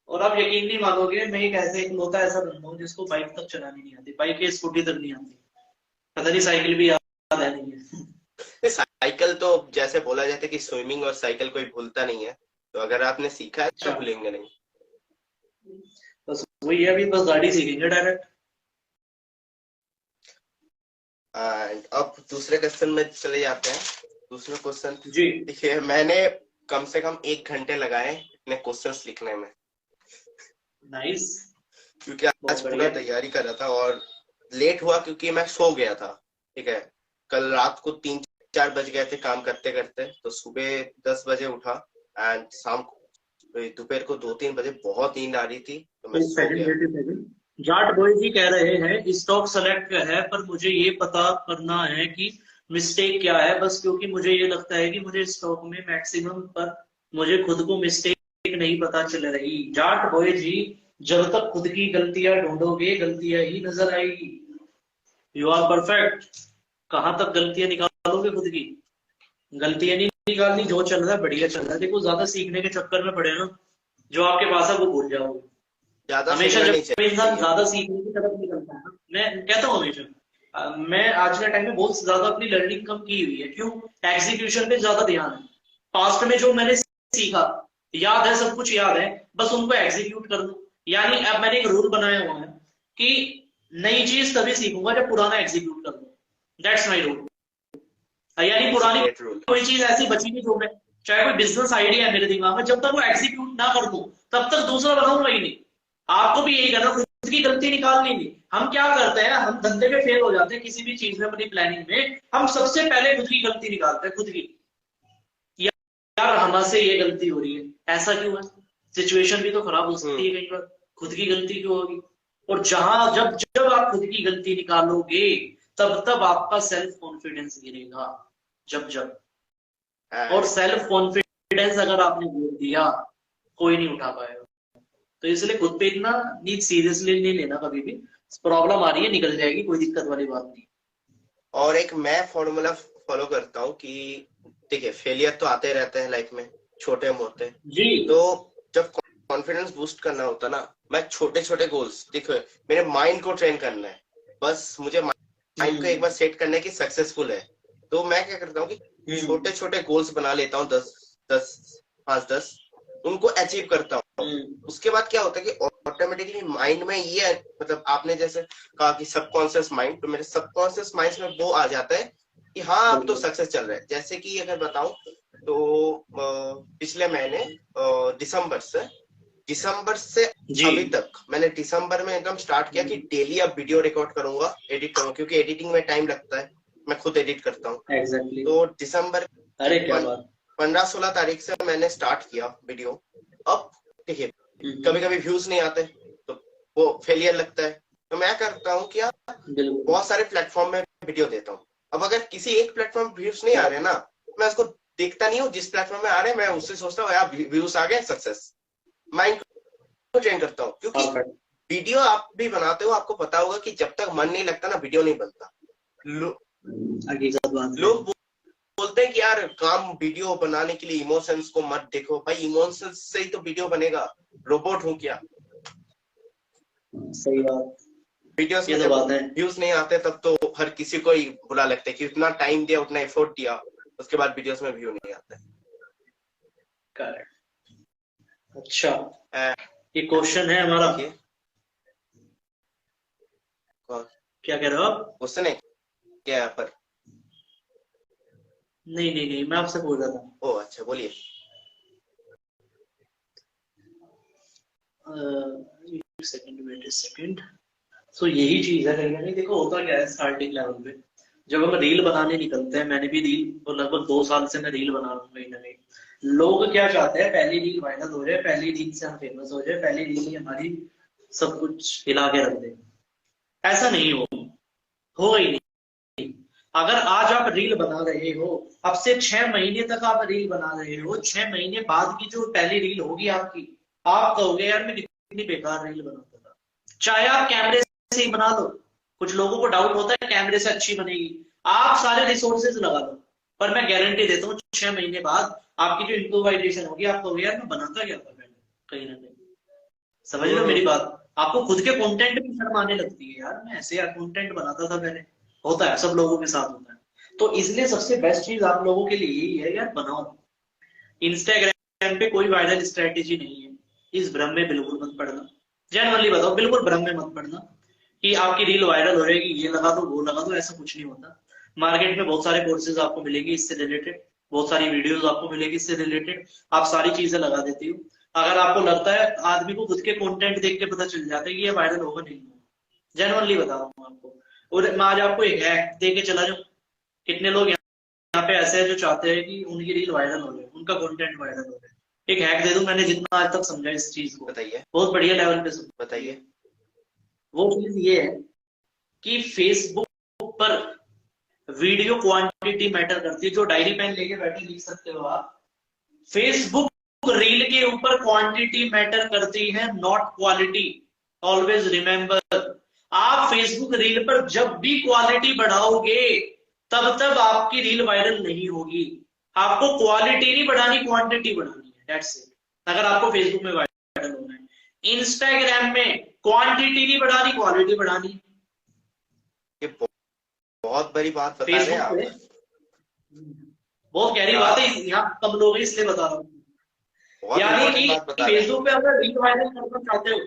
और आप यकीन नहीं मानोगे, मैं एक ऐसे इकलौता ऐसा बंदा हूँ जिसको बाइक तक चलानी नहीं आती, बाइक या स्कूटी तक नहीं आती, पता नहीं साइकिल भी याद है नहीं है साइकिल तो जैसे बोला जाता है कि स्विमिंग और साइकिल कोई भूलता नहीं है, तो अगर आपने सीखा है तो अच्छा, भूलेंगे नहीं। बस वही है, अभी बस गाड़ी सीखेंगे डायरेक्ट। एंड अब दूसरे क्वेश्चन में चले जाते हैं। दूसरा क्वेश्चन, जी। देखिए मैंने कम से कम 1 घंटे लगाए इतने क्वेश्चंस लिखने में, नाइस। क्योंकि आज बहुत पूरा बढ़िया। तैयारी कर रहा था और लेट हुआ क्योंकि मैं सो गया था। ठीक है, कल रात को 3-4 बज गए थे काम करते करते, तो सुबह 10 बजे उठा एंड शाम को दोपहर को 2-3 बजे बहुत नींद आ रही थी तो मैं एक सो सेकंड, गया। Wait a second. Jat boy ji कह रहे हैं स्टॉक सेलेक्ट है, पर मुझे ये पता करना है कि मिस्टेक क्या है, बस क्योंकि मुझे ये लगता है कि मुझे स्टॉक में मैक्सिमम पर मुझे खुद को मिस्टेक नहीं पता चल रही। जाट बॉय जी, जब तक खुद की गलतियां ढूंढोगे गलतियां ही नजर आएगी। You are perfect. कहां तक गलतियां निकालोगे खुद की? गलतियां नहीं निकालनी, जो चल रहा है बढ़िया चल रहा है। देखो, ज्यादा सीखने के चक्कर में पड़े ना, जो आपके पास है वो भूल जाओगे। ज्यादा हमेशा सीखना नहीं जब इंसान चाहिए। ज्यादा सीखने की तरफ निकलता है ना, मैं कहता हूँ हमेशा, मैं आज के टाइम में बहुत ज्यादा अपनी लर्निंग कम की हुई है। क्यों? एग्जीक्यूशन पे ज्यादा ध्यान है। पास्ट में जो मैंने सीखा, याद है, सब कुछ याद है, बस उनको एग्जीक्यूट कर दो। यानी अब मैंने एक रूल बनाया हुआ है कि नई चीज तभी सीखूंगा जब पुराना एग्जीक्यूट कर दो। That's my rule. यानी इट्स अ पुरानी ग्रेट रूल। कोई चीज ऐसी बची नहीं जो मैं, चाहे कोई बिजनेस आइडिया है मेरे दिमाग में, जब तक वो एग्जीक्यूट ना कर दूं तब तक दूसरा बनाऊंगा ही नहीं। आपको भी यही करना, खुद की गलती निकालनी नहीं। हम क्या करते हैं, हम धंधे में फेल हो जाते हैं, किसी भी चीज में, अपनी प्लानिंग में हम सबसे पहले खुद की गलती निकालते हैं, खुद की। यार हमसे ये गलती हो रही है, ऐसा क्यों है? सिचुएशन भी तो खराब हो सकती है कई बार, खुद की गलती क्यों होगी? और जहां जब जब आप खुद की गलती निकालोगे, तब तब आपका सेल्फ कॉन्फिडेंस गिरेगा। जब जब और एंड सेल्फ कॉन्फिडेंस अगर आपने गिर दिया, कोई नहीं उठा पाएगा। तो इसलिए खुद पे इतना नीड सीरियसली नहीं लेना कभी भी। प्रॉब्लम आ रही है, निकल जाएगी, कोई दिक्कत वाली बात नहीं। और एक मैं फॉर्मूला फॉलो करता हूँ कि देखिए फेलियर तो आते रहते हैं लाइफ में, छोटे मोटे। जी। तो जब कॉन्फिडेंस बूस्ट करना होता ना, मैं छोटे छोटे गोल्स, देखो मेरे माइंड को ट्रेन करना है, बस मुझे माइंड को एक बार सेट करना है कि सक्सेसफुल है। तो मैं क्या करता हूँ कि छोटे छोटे गोल्स बना लेता हूँ, 10 5 10, उनको अचीव करता हूँ। उसके बाद क्या होता है कि ऑटोमेटिकली माइंड में ये, मतलब आपने जैसे कहा कि सबकॉन्शियस माइंड, तो मेरे सबकॉन्शियस माइंड में वो आ जाता है कि हाँ अब तो बिल्कुल। सक्सेस चल रहा है। जैसे कि अगर बताऊं तो पिछले महीने दिसंबर से जी। अभी तक मैंने दिसंबर में एकदम स्टार्ट किया कि डेली अब वीडियो रिकॉर्ड करूंगा, एडिट करूंगा, क्योंकि एडिटिंग में टाइम लगता है, मैं खुद एडिट करता हूँ। एग्जैक्टली। तो दिसंबर की अरे क्या बात। 15-16 तारीख से मैंने स्टार्ट किया वीडियो। अब देखिए कभी कभी व्यूज नहीं आते तो वो फेलियर लगता है, तो मैं करता हूँ क्या, बिल्कुल। बहुत सारे प्लेटफॉर्म में वीडियो देता हूँ। अब अगर किसी एक प्लेटफॉर्म व्यूज नहीं आ रहे ना, मैं उसको देखता नहीं हूँ, जिस प्लेटफॉर्म में आ रहे हैं मैं उससे सोचता हूँ यार व्यूज आ गए, सक्सेस। माइंड को ट्रेन करता हूँ, क्योंकि परफेक्ट। वीडियो आप भी बनाते हो, आपको पता होगा कि जब तक मन नहीं लगता ना वीडियो नहीं बनता। हकीकत बात है। लोग बोलते हैं कि यार काम वीडियो बनाने के लिए इमोशंस को मत देखो, भाई इमोशंस से ही तो वीडियो बनेगा, रोबोट हूँ क्या? सही बात। वीडियोस ये में तो जब बात है। व्यूज नहीं आते तब तो हर किसी को ही बुरा लगता है कि उतना टाइम दिया, उतना एफर्ट दिया, उसके बाद वीडियोस में व्यू नहीं आते। करेक्ट। अच्छा, ये क्वेश्चन है हमारा। देखिए क्या कह रहे हो आप? क्वेश्चन है क्या यहाँ पर? नहीं नहीं नहीं, मैं आपसे पूछ रहा था। ओ अच्छा, बोलिए। एक सेकंड, वेट अ सेकंड। सो यही चीज है कहीं ना कहीं। देखो होता क्या है, स्टार्टिंग लेवल पे जब हम रील बनाने निकलते हैं, मैंने भी रील, तो लगभग 2 साल से मैं रील बना रहा हूँ कहीं ना कहीं। लोग क्या चाहते हैं, पहली रील वायरल हो जाए, पहली रील से हम फेमस हो जाए, पहली रील ही हमारी सब कुछ हिला के रख दे। ऐसा नहीं होगा ही नहीं। अगर आज आप रील बना रहे हो, अब से 6 महीने तक आप रील बना रहे हो, 6 महीने बाद की जो पहली रील होगी आपकी, आप कहोगे यार मैं कितनी बेकार रील बनाता था। चाहे आप कैमरे से ही बना लो, कुछ लोगों को डाउट होता है कैमरे से अच्छी बनेगी, आप सारे रिसोर्सेज लगा लो, पर मैं गारंटी देता हूँ 6 महीने बाद आपकी जो इम्प्रोवाइजेशन होगी, आप कहोगे यार मैं बनाता क्या था पहले। कहीं ना कहीं समझ लो मेरी बात। आपको खुद के कंटेंट भी शर्म आने लगती है, यार मैं ऐसे यार कंटेंट बनाता था पहले। होता है, सब लोगों के साथ होता है। तो इसलिए सबसे बेस्ट चीज आप लोगों के लिए यही है यार, बनाओ। इंस्टाग्राम पे कोई वायरल स्ट्रेटेजी नहीं है, इस भ्रम में बिल्कुल मत पड़ना। जनरली बताओ, बिल्कुल भ्रम में मत पड़ना कि आपकी रील वायरल हो रहेगी, ये लगा दो वो लगा दो, ऐसा कुछ नहीं होता। मार्केट में बहुत सारे कोर्सेज आपको मिलेंगे इससे रिलेटेड, बहुत सारी वीडियोस आपको मिलेगी इससे रिलेटेड, आप सारी चीजें लगा देती हो। अगर आपको लगता है, आदमी को खुद के कंटेंट देख के पता चल जाता है कि ये वायरल होगा नहीं होगा, जेनुअनली बता रहा हूँ आपको। और मैं आज आपको एक हैक दे के चला जाऊं, कितने लोग यहाँ पे ऐसे हैं जो चाहते हैं कि उनकी रील वायरल हो जाए, उनका कंटेंट वायरल हो जाए। एक हैक दे दूं, मैंने जितना आज तक समझा इस चीज को, बताइए बहुत बढ़िया लेवल पे समझा। बताइए। वो चीज ये है कि फेसबुक पर वीडियो क्वांटिटी मैटर करती है। जो डायरी पेन लेके बैठे लिख सकते हो आप, फेसबुक रील के ऊपर क्वांटिटी मैटर करती है, नॉट क्वालिटी। ऑलवेज रिमेंबर, आप फेसबुक रील पर जब भी क्वालिटी बढ़ाओगे तब तब आपकी रील वायरल नहीं होगी। आपको क्वालिटी नहीं बढ़ानी, क्वांटिटी बढ़ानी है, दैट्स इट। अगर आपको फेसबुक में वायरल होना है। इंस्टाग्राम में क्वांटिटी नहीं बढ़ानी, क्वालिटी बढ़ानी। ये बहुत बड़ी बात बता रहे हैं आप। बहुत गहरी बात है, यहाँ कम लोग हैं इसलिए बता रहा हूँ। यानी कि फेसबुक पे अगर रील वायरल करना चाहते हो,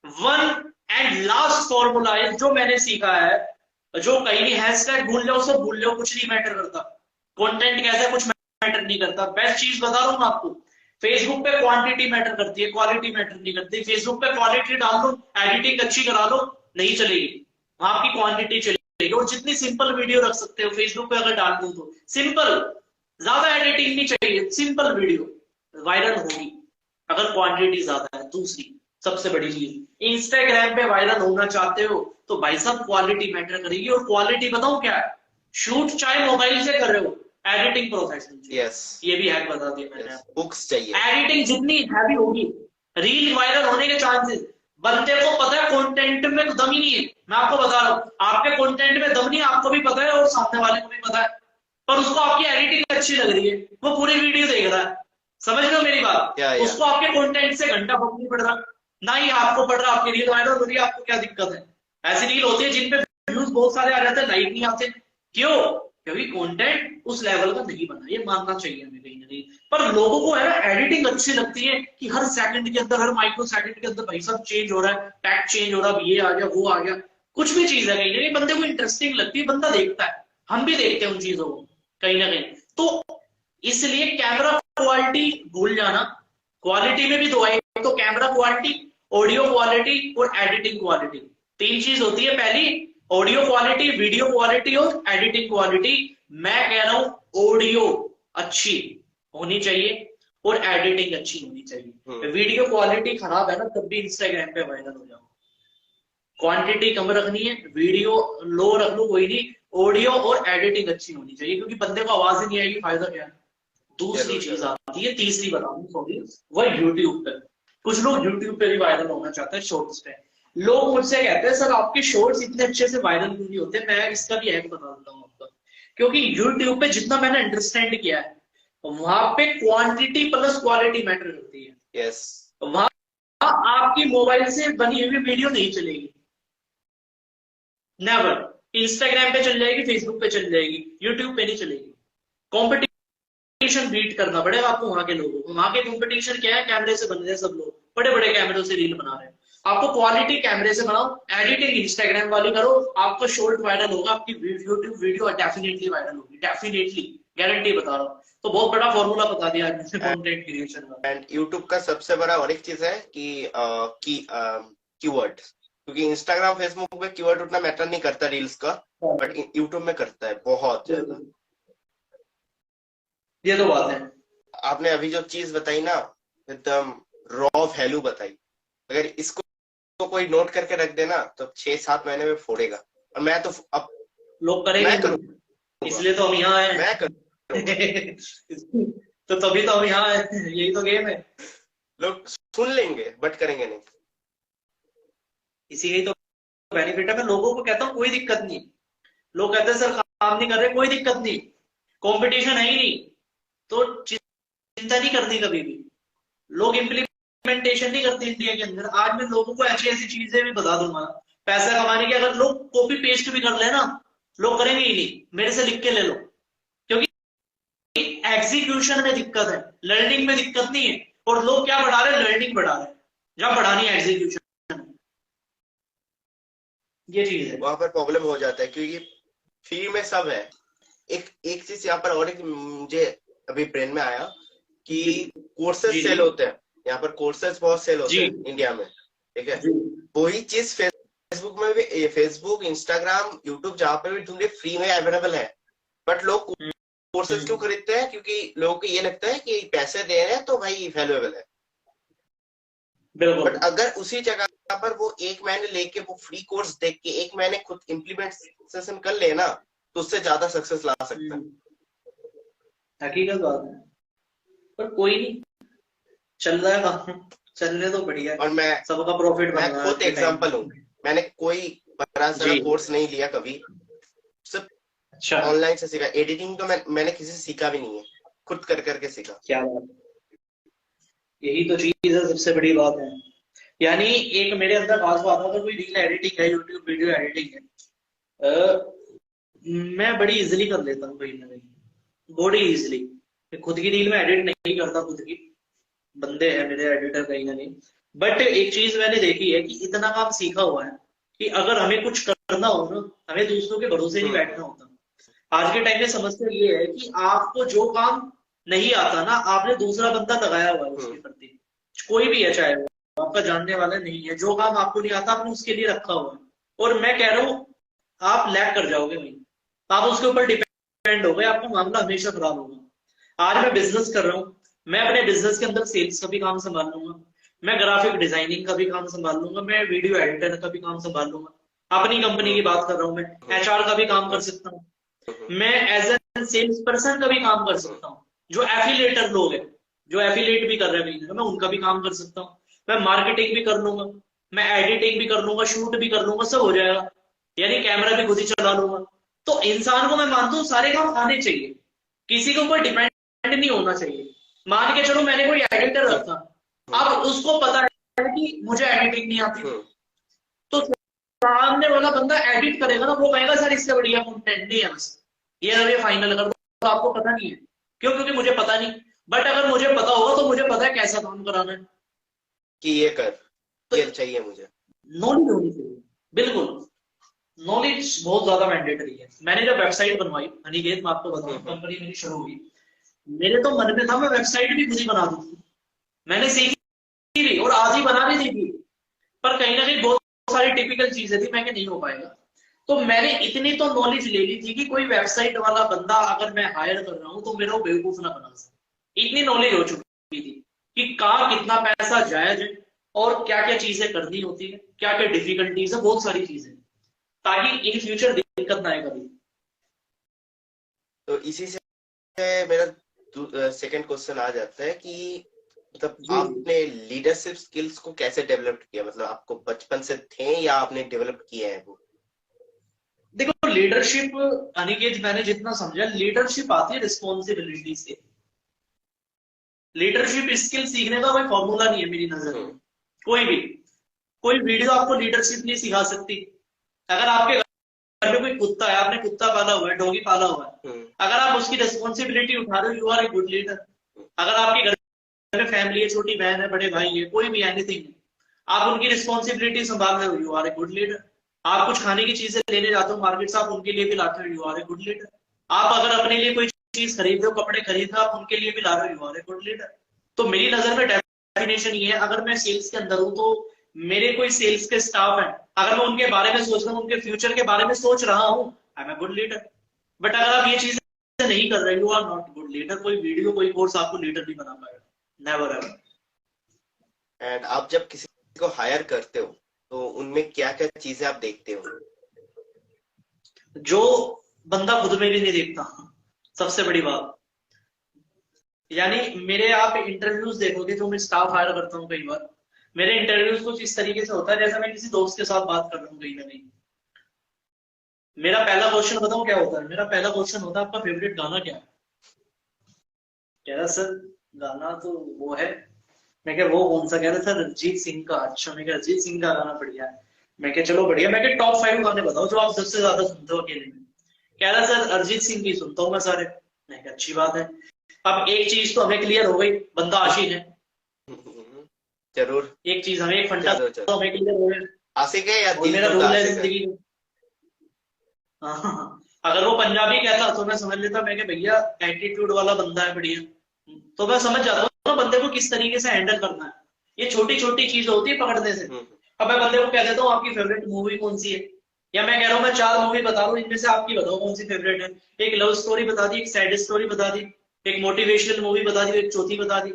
वन एंड लास्ट फॉर्मूला है जो मैंने सीखा है, जो कहीं नहीं, हैशटैग भूल जाओ, सब भूल जाओ, कुछ नहीं मैटर करता। कंटेंट कैसा है कुछ मैटर नहीं करता। बेस्ट चीज बता रहा हूँ आपको, फेसबुक पे क्वांटिटी मैटर करती है, क्वालिटी मैटर नहीं करती। फेसबुक पे क्वालिटी डाल दो, एडिटिंग अच्छी करा लो, नहीं चलेगी, आपकी क्वांटिटी चलेगी। और जितनी सिंपल वीडियो रख सकते हो फेसबुक पे अगर डाल दो तो सिंपल, ज्यादा एडिटिंग नहीं चाहिए, सिंपल वीडियो वायरल होगी अगर क्वांटिटी ज्यादा है। दूसरी सबसे बड़ी चीज, इंस्टाग्राम पे वायरल होना चाहते हो तो भाई साहब क्वालिटी मैटर करेगी। और क्वालिटी बताऊं क्या है, शूट चाहे मोबाइल से कर रहे हो, एडिटिंग प्रोफेशनल। यस, ये भी हैक बता दिया मैंने। बुक्स चाहिए। एडिटिंग जितनी हैवी होगी, रील वायरल होने के चांसेस, बंदे को पता है कंटेंट में तो दम ही नहीं है। मैं आपको बता रहा हूँ, आपके कंटेंट में दम नहीं, आपको भी पता है और सामने वाले को भी पता है, पर उसको आपकी एडिटिंग अच्छी लग रही है, वो पूरी वीडियो देख रहा है। समझ रहे हो मेरी बात? उसको आपके कंटेंट से घंटा फर्क नहीं पड़ रहा, ना ही आपको पड़ रहा। आपकी रील वायरल हो रही है, आपको क्या दिक्कत है? ऐसी रील होती है जिन पे व्यूज बहुत सारे आ जाते हैं, लाइक नहीं आते। क्यों? क्योंकि कंटेंट उस लेवल का नहीं बना, ये मानना चाहिए हमें कहीं ना कहीं। पर लोगों को है ना एडिटिंग अच्छी लगती है कि हर सेकंड के अंदर, हर माइक्रो सेकंड के अंदर भाई सब चेंज हो रहा है, टैग चेंज हो रहा है, ये आ गया वो आ गया, कुछ भी चीज है कहीं ना कहीं बंदे को इंटरेस्टिंग लगती है, बंदा देखता है, हम भी देखते हैं उन चीजों को कहीं ना कहीं। तो इसलिए कैमरा क्वालिटी भूल जाना। क्वालिटी में भी दो है, तो कैमरा क्वालिटी, ऑडियो क्वालिटी और एडिटिंग क्वालिटी। तीन चीज होती है। पहली ऑडियो क्वालिटी, वीडियो क्वालिटी और एडिटिंग क्वालिटी। मैं कह रहा हूं ऑडियो अच्छी होनी चाहिए और एडिटिंग अच्छी होनी चाहिए। वीडियो क्वालिटी खराब है ना, तब भी इंस्टाग्राम पे वायरल हो जाओ। क्वांटिटी कम रखनी है, वीडियो लो रख लो कोई नहीं, ऑडियो और एडिटिंग अच्छी होनी चाहिए, क्योंकि बंदे को आवाज ही नहीं आएगी, फायदा क्या है? दूसरी चीज आती है, तीसरी बताऊं सॉरी, वह यूट्यूब पे। कुछ लोग यूट्यूब पे भी वायरल होना चाहते हैं, शॉर्ट्स पे। लोग मुझसे कहते हैं सर आपके शॉर्ट्स इतने अच्छे से वायरल क्यों नहीं होते? मैं इसका भी हैक बता देता हूँ आपको। क्योंकि यूट्यूब पे जितना मैंने अंडरस्टैंड किया है, वहां पे क्वांटिटी प्लस क्वालिटी मैटर करती है। यस, वहां आपकी मोबाइल से बनी हुई वीडियो नहीं चलेगी, नेवर। इंस्टाग्राम पे चल जाएगी, फेसबुक पे चल जाएगी, यूट्यूब पे नहीं चलेगी। कॉम्पिटिशन बीट करना पड़ेगा आपको वहां के लोगों को। वहां के कॉम्पिटिशन क्या है? कैमरे से बन रहे हैं सब लोग, बड़े बड़े कैमरों से रील बना रहे हैं। आपको क्वालिटी कैमरे से बनाओ, एडिटिंग इंस्टाग्राम वाली करो, आपका शॉर्ट वायरल होगा, आपकी यूट्यूब वीडियो डेफिनेटली वायरल होगी, डेफिनेटली, गारंटी बता रहा हूँ। तो बहुत बड़ा फॉर्मूला बता दिया आज कंटेंट क्रिएशन का। एंड यूट्यूब का सबसे बड़ा और एक चीज है कि कीवर्ड, क्योंकि इंस्टाग्राम फेसबुक में कीवर्ड उतना मैटर नहीं करता रील्स का, बट यूट्यूब में करता है बहुत ज्यादा। ये तो बात है। आपने अभी जो चीज बताई ना, एकदम रॉ वैल्यू बताई, अगर इसको तो कोई नोट करके रख देना तो 6-7 महीने में फोड़ेगा। और मैं तो अब लोग करेंगे, इसलिए तो हम यहाँ आए। मैं तो तभी तो हम यहाँ आए, यही तो गेम है। लोग सुन लेंगे बट करेंगे नहीं, इसी का ही तो बेनिफिट है। मैं लोगों को कहता हूँ कोई दिक्कत नहीं। लोग कहते हैं सर काम नहीं कर रहे, कोई दिक्कत नहीं, कंपटीशन है ही नहीं, तो चिंता नहीं करनी कभी भी। लोग इम्प्लीमेंटेशन नहीं करते इंडिया के अंदर। आज मैं लोगों को ऐसी ऐसी चीजें भी बता दूंगा पैसा कमाने की, अगर लोग कॉपी पेस्ट भी कर लेना, लोग करेंगे ही नहीं। मेरे से लिख के ले लो, एग्जीक्यूशन में दिक्कत है, लर्निंग में दिक्कत नहीं है। और लोग क्या बढ़ा रहे हैं, लर्निंग बढ़ा रहे हैं, जब बढ़ानी है एग्जीक्यूशन। ये चीज है, वहां पर प्रॉब्लम हो जाता है क्योंकि फ्री में सब है। एक चीज यहाँ पर और एक मुझे अभी ब्रेन में आया कि कोर्सेज सेल होते हैं, यहाँ पर कोर्सेज बहुत सेल होते हैं इंडिया में, ठीक है। वही चीज फेसबुक में भी, फेसबुक, इंस्टाग्राम, यूट्यूब, जहाँ पे भी ढूंढे फ्री में अवेलेबल है। बट लोग कोर्सेज क्यों खरीदते हैं? क्योंकि लोगों को ये लगता है कि पैसे दे रहे हैं तो भाई वैल्यूएबल है। बट अगर उसी जगह पर वो एक महीने लेके वो फ्री कोर्स देख के एक महीने खुद इम्प्लीमेंटेशन कर लेना, तो उससे ज्यादा सक्सेस ला सकता है। हकीकत बात है, पर कोई नहीं, चल रहा है काम, चलने तो बढ़िया। और मैं सबका प्रॉफिट, मैं खुद एग्जांपल हूँ, मैंने कोई बड़ा सारा कोर्स नहीं लिया कभी, सिर्फ अच्छा, ऑनलाइन से सीखा। एडिटिंग तो मैंने किसी से सीखा भी नहीं है, खुद कर करके सीखा। क्या बात, यही तो चीज है, सबसे बड़ी बात है। यानी एक मेरे अंदर बात आता था, कोई रील एडिटिंग है, यूट्यूब वीडियो एडिटिंग है, मैं बड़ी इजीली कर लेता हूँ कहीं ना कहीं, बड़ी इजीली। खुद की रील में एडिट नहीं करता, खुद की बंदे हैं मेरे एडिटर कहीं ना कहीं। बट एक चीज मैंने देखी है कि इतना काम सीखा हुआ है कि अगर हमें कुछ करना हो ना, हमें दूसरों के भरोसे नहीं बैठना होता। आज के टाइम में समस्या ये है कि आपको जो काम नहीं आता ना, आपने दूसरा बंदा लगाया हुआ है उसके प्रति, कोई भी है, चाहे वो आपका जानने वाला नहीं है, जो काम आपको नहीं आता आपने उसके लिए रखा हुआ है। और मैं कह रहा हूँ आप लैग कर जाओगे वहीं, आप उसके ऊपर डिपेंड हो गए, आपका मामला हमेशा खराब होगा। आज मैं बिजनेस कर रहा हूँ, मैं अपने बिजनेस के अंदर सेल्स का भी काम संभाल लूंगा, मैं ग्राफिक डिजाइनिंग का भी काम संभाल लूंगा, मैं वीडियो एडिटर का भी काम संभाल लूंगा, अपनी कंपनी की बात कर रहा हूँ, मैं एचआर का भी काम कर सकता हूँ, मैं एज ए सेल्स पर्सन का भी काम कर सकता हूँ। जो एफिलेटर लोग हैं, जो एफिलेट भी कर रहे हैं, मैं उनका भी काम कर सकता हूँ। मैं मार्केटिंग भी कर लूंगा, मैं एडिटिंग भी कर लूंगा, शूट भी कर लूंगा, सब हो जाएगा। यानी कैमरा भी खुद ही चला लूंगा। तो इंसान को मैं मानता हूँ सारे काम आने चाहिए, किसी के ऊपर डिपेंड नहीं होना चाहिए। मान के चलो मैंने कोई एडिटर रखा, अब उसको पता है कि मुझे एडिटिंग नहीं आती, तो सामने वाला बंदा एडिट करेगा ना, वो कहेगा सर इससे बढ़िया कंटेंट नहीं है, बस ये फाइनल कर दो। तो आपको पता नहीं है, क्यों? क्योंकि मुझे पता नहीं। बट अगर मुझे पता होगा तो मुझे पता है कैसा काम कराना है, कि ये कर, तो ये चाहिए मुझे नॉलेज होनी चाहिए। बिल्कुल, नॉलेज बहुत ज्यादा मैंडेटरी है। मैंने जब वेबसाइट बनवाई अनिकेत, मैं आपको बताऊं, कंपनी मेरी शुरू हुई, मेरे तो मन में था मैं वेबसाइट भी खुद ही बना दूं। मैंने सीखी भी और आज ही बना भी सीखी, पर कहीं ना कहीं बहुत सारी टिपिकल चीजें थी, मैं नहीं हो पाएगा। तो मैंने इतनी तो नॉलेज ले ली थी कि कोई वेबसाइट वाला बंदा अगर मैं हायर कर रहा हूं तो मेरा बेवकूफ ना बना सके। इतनी नॉलेज हो चुकी थी कि कहाँ कितना पैसा जायज है और क्या क्या चीजें करनी होती है, क्या क्या डिफिकल्टीज है, बहुत सारी चीजें, ताकि इन फ्यूचर दिक्कत ना आए कभी। तो इसी से मेरा सेकंड क्वेश्चन आ जाता है कि मतलब आपने लीडरशिप स्किल्स को कैसे डेवलप किया? मतलब आपको बचपन से थे या आपने डेवलप किया है वो? देखो, लीडरशिप अनिकेत, मैंने जितना समझा, लीडरशिप आती है रिस्पॉन्सिबिलिटी से। लीडरशिप स्किल सीखने का कोई फॉर्मूला नहीं है मेरी नजर में। कोई वीडियो आपको लीडरशिप नहीं सिखा सकती। अगर आपके घर में कोई कुत्ता है, आपने कुत्ता पाला हुआ है, डॉगी पाला हुआ है, अगर आप उसकी रिस्पॉन्सिबिलिटी उठा रहे हो, you are a good leader. अगर आपके घर में फैमिली है, छोटी बहन है, बड़े भाई है, कोई भी एनीथिंग है, आप उनकी रिस्पॉन्सिबिलिटी संभाल रहे हो, you are a good leader. आप कुछ खाने की चीजें लेने जाते हो मार्केट से, आप उनके लिए भी लाते हो, you are a good leader. आप अगर अपने लिए कोई चीज खरीद रहे हो, कपड़े खरीद रहे हो, आप उनके लिए भी ला रहे हो, you are a good leader. तो मेरी नजर में डेफिनेशन ये है, अगर मैं सेल्स के अंदर हूं तो मेरे कोई सेल्स के स्टाफ है, अगर मैं उनके बारे में सोच रहा हूँ, उनके फ्यूचर के बारे में सोच रहा हूँ, I am a good leader. But अगर आप ये चीजें नहीं कर रहे, you are not good leader. कोई वीडियो, कोई कोर्स आपको लीडर नहीं बना पाएगा, नेवर एवर। एंड आप जब किसी को हायर करते हो तो उनमें क्या क्या चीजें आप देखते हो जो बंदा खुद में भी नहीं देखता, सबसे बड़ी बात। यानी मेरे आप इंटरव्यूज देखोगे, जो मैं स्टाफ हायर करता हूँ, कई बार मेरे इंटरव्यूज कुछ इस तरीके से होता है जैसे मैं किसी दोस्त के साथ बात कर रहा हूँ कहीं ना कहीं। मेरा पहला क्वेश्चन बताऊं क्या होता है? मेरा पहला क्वेश्चन होता है, आपका फेवरेट गाना क्या है? कह रहा सर गाना तो वो है। मैं क्या, वो कौन सा? कह रहा सर अरिजीत सिंह का। अच्छा, मैं क्या, अरिजीत सिंह का गाना बढ़िया है। मैं क्या, चलो बढ़िया। मैं क्या, टॉप 5 गाने बताओ जो आप सबसे ज्यादा सुनते हो अकेले में। कह रहा सर अरिजीत सिंह की सुनता हूँ मैं सारे। मैं क्या, अच्छी बात है। अब एक चीज तो हमें क्लियर हो गई, बंदा आशिक है। जरूर। एक चीज हमें, एक फंडा जरूर तो जरूर। हमें क्लियर हो गया, आशिक है या और दिल मेरा टूटा रूल है आशिक है? जिंदगी का। हाँ, अगर वो पंजाबी कहता तो मैं समझ लेता, मैं कि भैया एटीट्यूड वाला बंदा है बढ़िया, तो मैं समझ जाता हूँ तो बंदे को किस तरीके से हैंडल करना है। ये छोटी छोटी चीज होती है पकड़ने से। हम्म। अब मैं बंदे को कह देता हूँ आपकी फेवरेट मूवी कौन सी है, या मैं कह रहा हूँ मैं 4 मूवी बता रहा हूँ, इनमें से आपकी बताओ कौन सी फेवरेट है। एक लव स्टोरी बता दी, एक सैड स्टोरी बता दी, एक मोटिवेशनल मूवी बता दी, एक चौथी बता दी।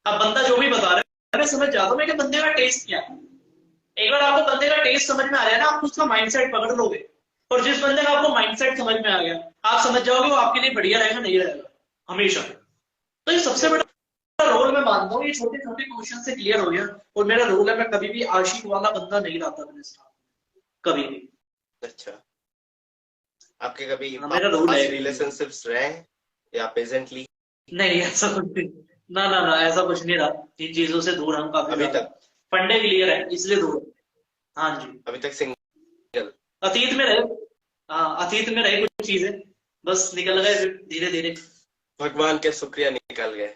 अब बंदा जो भी बता रहा है मैं समझ जाता हूँ मैं कि बंदे का टेस्ट क्या है। एक बार आपको बंदे का टेस्ट समझ में आ गया ना, आप उसका माइंडसेट पकड़ लोगे। और जिस बंदे का आपको माइंडसेट समझ में आ गया, आप समझ जाओगे वो आपके लिए बढ़िया रहेगा नहीं रहेगा हमेशा। तो ये सबसे जरूर। बड़ा रोल मैं मानता हूँ, ये छोटे छोटे क्वेश्चन से क्लियर हो गया। और मेरा रोल है, मैं कभी भी आशिक वाला बंदा नहीं लाता अपने साथ, कभी भी। अच्छा, आपके कभी हाँ, मेरा रोल है पास्ट कहीं भी। रिलेशनशिप्स रहे हैं या प्रेजेंटली? नहीं, ऐसा कुछ नहीं। ना ना ना, ऐसा कुछ नहीं रहा। इन चीजों से दूर हम काफी अभी ज्यादा। तक? फंडे क्लियर है इसलिए दूर है। हाँ जी। अभी तक सिंगल? अतीत में रहे। हाँ, अतीत में रहे कुछ चीजें, बस निकल गए धीरे धीरे। भगवान के शुक्रिया निकल गए।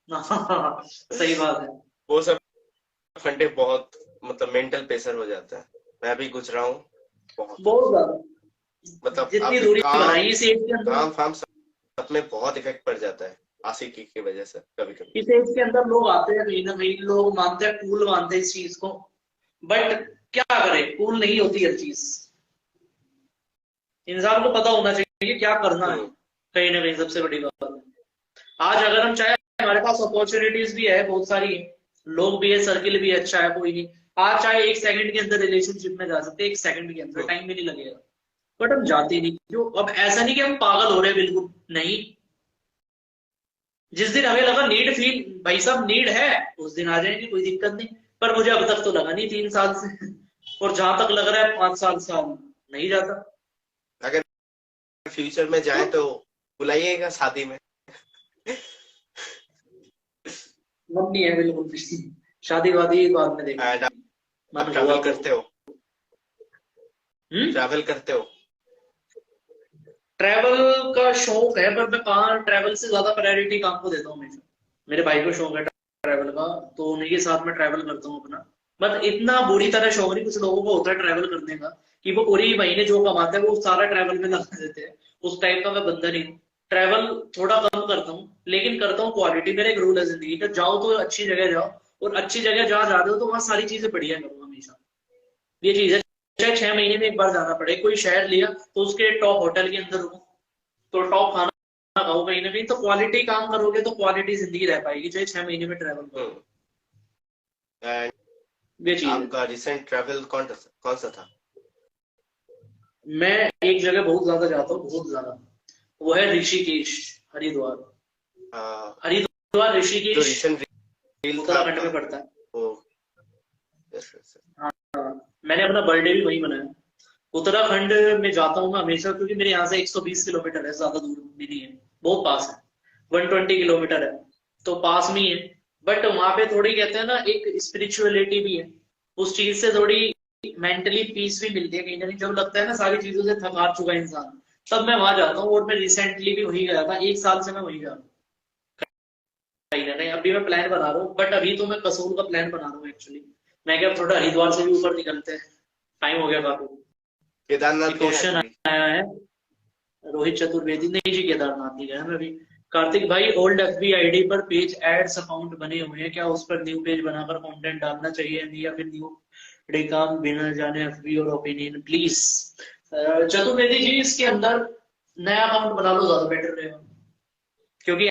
सही बात है। वो सब फंडे बहुत मतलब मेंटल प्रेशर हो जाता है। मैं भी गुजरा हूँ बहुत। बहुत ज्यादा। मतलब जितनी आपके दूरी काम बनाई इस एज के अंदर, काम फाम सब में बहुत इफेक्ट पड़ जाता है आशिकी की वजह से कभी कभी। इस एज के अंदर लोग आते हैं कहीं ना कहीं, लोग मानते हैं, कूल मानते हैं इस चीज को। बट क्या करें, कूल नहीं होती हर चीज। इंसान को पता होना चाहिए क्या करना है, हम्म। कहीं ना कहीं सबसे बड़ी बात है। आज अगर हम चाहे, हमारे पास अपॉर्चुनिटीज भी है, बहुत सारी है, लोग भी है, सर्किल भी अच्छा है, कोई नहीं। आज चाहे 1 सेकंड के अंदर रिलेशनशिप में जा सकते हैं, 1 सेकंड के अंदर, हम्म। टाइम भी नहीं लगेगा। बट हम जाते नहीं जो। अब ऐसा नहीं कि हम पागल हो रहे हैं, बिल्कुल नहीं। जिस दिन हमें लगा नीड फील, भाई साहब नीड है, उस दिन आ जाएंगे, कोई दिक्कत नहीं। पर मुझे अब तक तो लगा नहीं 3 साल से। और जहां तक लग रहा है 5 साल से हम नहीं जाता। अगर फ्यूचर में तो जाए तो बुलाइएगा शादी में। मन नहीं है बिल्कुल भी। शादी वादी बाद में एंड देखेंगे, आप मन हुआ ट्रैवल तो। करते हो? हम्म। ट्रैवल करते हो? ट्रैवल का शौक है, पर मैं कहाँ, ट्रैवल से ज्यादा प्रायोरिटी काम को देता हूँ हमेशा। मेरे भाई को शौक है ट्रैवल का, तो उन्हीं के साथ मैं ट्रैवल करता हूँ अपना। बट इतना बुरी तरह शौक नहीं, कुछ लोगों को होता है ट्रैवल करने का, कि वो पूरे महीने जो कमाते हैं वो सारा ट्रैवल में लगा देते हैं। उस टाइप का मैं बंदा नहीं हूँ। ट्रैवल थोड़ा कम करता हूँ, लेकिन करता हूँ क्वालिटी। मेरा एक रूल है जिंदगी का, जाओ तो अच्छी जगह जाओ, और अच्छी जगह जहाँ जा रहे हो तो वहाँ सारी चीजें बढ़िया करो हमेशा। ये चीज है। चाहे 6 महीने में एक बार जाना पड़े, कोई शहर लिया तो उसके टॉप होटल के अंदर रुको, तो टॉप खाना खाओ कहीं ना कहीं, तो क्वालिटी काम करोगे तो क्वालिटी जिंदगी रह पाएगी, चाहे 6 महीने में ट्रैवल करो। हम्म। एंड ये चीज है। आपका रिसेंट ट्रैवल कौन सा था? मैं एक जगह बहुत ज्यादा जाता हूँ, बहुत ज्यादा। वो है ऋषिकेश, हरिद्वार। आ, हरिद्वार जो ऋषिकेश रिसेंट रील था उत्तराखंड आपका में पड़ता है। वो? Yes yes. हाँ, मैंने अपना बर्थडे भी वहीं मनाया। उत्तराखंड में जाता हूँ मैं हमेशा, क्योंकि मेरे यहाँ से 120 किलोमीटर है, ज्यादा दूर भी नहीं है, बहुत पास है। 120 किलोमीटर है, तो पास में ही है। बट वहां पे थोड़ी कहते हैं ना, एक स्पिरिचुअलिटी भी है। उस चीज से थोड़ी मेंटली पीस भी मिलती है कहीं ना कहीं, जब लगता है ना सारी चीजों से थक हार चुका है इंसान, तब मैं वहां जाता हूँ। और मैं रिसेंटली भी वही गया था, 1 साल से मैं वही जा रहा हूँ कहीं ना कहीं। अभी मैं प्लान बना रहा हूँ, बट अभी तो मैं कसोल का प्लान बना रहा हूँ एक्चुअली। मैं क्या, थोड़ा हरिद्वार से भी ऊपर निकलते हैं, टाइम हो गया काफी। केदारनाथ एक गए हैं क्वेश्चन कभी? आया है, रोहित चतुर्वेदी, नहीं जी केदारनाथ नहीं गया मैं अभी। कार्तिक भाई, ओल्ड एफबी आईडी पर पेज एड्स अकाउंट बने हुए हैं क्या, उस पर न्यू पेज बनाकर कंटेंट डालना चाहिए नहीं, या फिर न्यू डे काम बिना जाने एफबी और ओपिनियन प्लीज। चतुर्वेदी जी, इसके अंदर नया अकाउंट बना लो, ज्यादा बेटर रहेगा। क्योंकि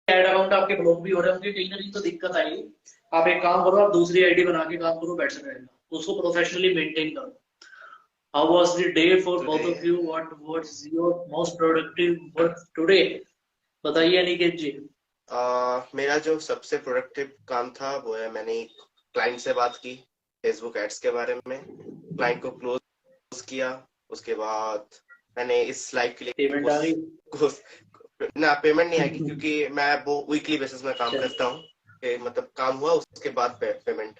एड अकाउंट आपके ब्लॉक भी हो रहे होंगे कहीं ना कहीं, तो दिक्कत आएगी। आप एक काम करो, आप दूसरी आईडी बना के काम करो, बेटर रहेगा, उसको प्रोफेशनली मेंटेन करो। How was the day for both today of you? What was your most productive work today? बताइए अनिकेत जी। मेरा जो सबसे प्रोडक्टिव काम था वो है, मैंने एक क्लाइंट से बात की फेसबुक एड्स के बारे में, क्लाइंट को क्लोज किया। उसके बाद मैंने इस लाइव के लिए पेमेंट आ गई? कुछ ना पेमेंट नहीं आएगी, क्योंकि मैं वो वीकली बेसिस में काम करता हूँ। मतलब काम हुआ उसके बाद पेमेंट।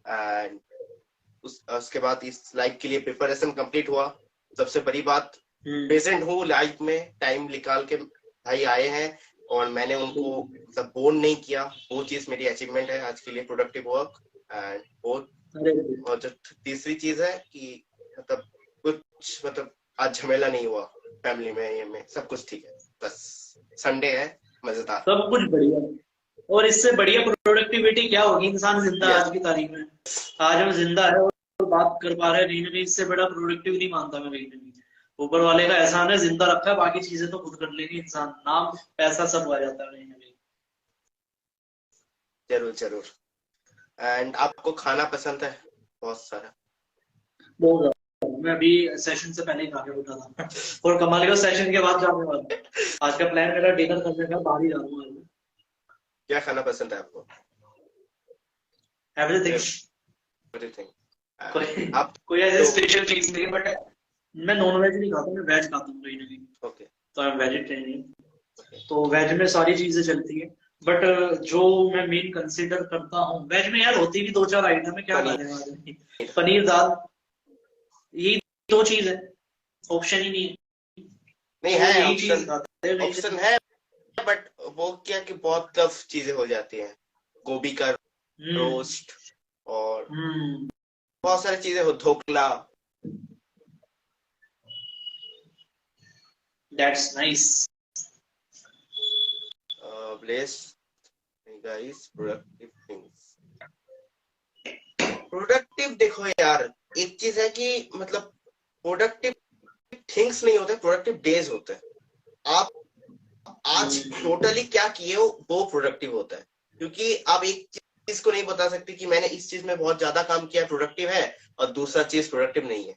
एंड उसके बाद इस लाइव के लिए प्रिपरेशन कंप्लीट हुआ। सबसे बड़ी बात, हम्म। प्रेजेंट हूँ लाइव में, टाइम निकाल के भाई आए हैं और मैंने उनको मतलब बोर नहीं किया, वो चीज मेरी अचीवमेंट है आज के लिए, प्रोडक्टिव वर्क एंड बोथ। और जो तीसरी चीज है कि मतलब कुछ मतलब आज झमेला नहीं हुआ फैमिली में, ये में सब कुछ ठीक है, बस संडे है मजेदार। सब कुछ बढ़िया। और इससे बढ़िया प्रोडक्टिविटी क्या होगी, इंसान जिंदा है आज की तारीख में। आज हम जिंदा है और बात कर पा रहे हैं, कहीं ना कहीं इससे बड़ा प्रोडक्टिव नहीं मानता मैं कहीं ना कहीं। ऊपर वाले का एहसान है, जिंदा रखा है, बाकी चीजें तो खुद कर लेंगे इंसान, नाम पैसा सब आ जाता है कहीं ना कहीं। जरूर जरूर। एंड आपको खाना पसंद है? बहुत सारा। बहुत ज्यादा। मैं अभी सेशन से पहले ही खा के उठा था और कमाल का सेशन के बाद जाने वाला हूं। आज का प्लान मेरा डिनर करने का, बाहर ही जा रहा हूँ। क्या खाना पसंद है आपको? एवरीथिंग। एवरीथिंग। कोई आप कोई ऐसे तो स्पेशल चीज नहीं, बट मैं नॉन वेज नहीं खाता, मैं वेज खाता हूँ कहीं ना कहीं। ओके तो मैं वेजिटेरियन, तो वेज में सारी चीजें चलती है। बट जो मैं मेन कंसीडर करता हूँ वेज में, यार होती भी दो चार आइटम है, क्या खा पनीर। लेगा आदमी। पनीर दाल, यही दो चीज है, ऑप्शन ही नहीं है। नहीं तो है यही चीज ऑप्शन, खाते हैं कहीं ना ऑप्शन कहीं। है बट वो क्या कि बहुत टफ चीजें हो जाती हैं, गोभी का हम्म। रोस्ट और हम्म। बहुत सारी चीजें हो, dhokla. That's nice. Bless guys productive things. Productive देखो यार, एक चीज है कि मतलब प्रोडक्टिव थिंग्स नहीं होते, प्रोडक्टिव डेज होते हैं। आप आज टोटली क्या किए हो वो प्रोडक्टिव होता है, क्योंकि आप एक चीज को नहीं बता सकते कि मैंने इस चीज में बहुत ज्यादा काम किया प्रोडक्टिव है, और दूसरा चीज प्रोडक्टिव नहीं है।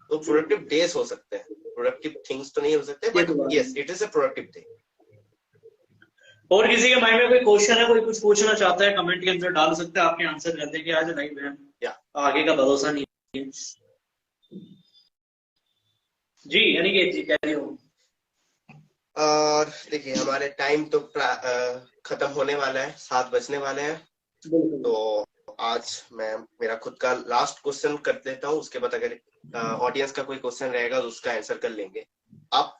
तो प्रोडक्टिव डेज हो सकते हैं, प्रोडक्टिव थिंग्स तो नहीं हो सकते, ये बट तो बात यस है। It is a productive day. और किसी के माइंड में कोई क्वेश्चन है, कोई कुछ पूछना चाहता है, कमेंट के अंदर डाल सकते हैं, आपके आंसर कर देंगे। आज लाइव है, या आगे का भरोसा नहीं है। जी अनिकेत जी, कह रही हूँ। और देखिए हमारे टाइम तो खत्म होने वाला है, 7 बजने वाले हैं। बिल्कुल। तो आज मैं मेरा खुद का लास्ट क्वेश्चन कर देता हूँ, उसके बाद अगर ऑडियंस का कोई क्वेश्चन रहेगा तो उसका आंसर कर लेंगे। आप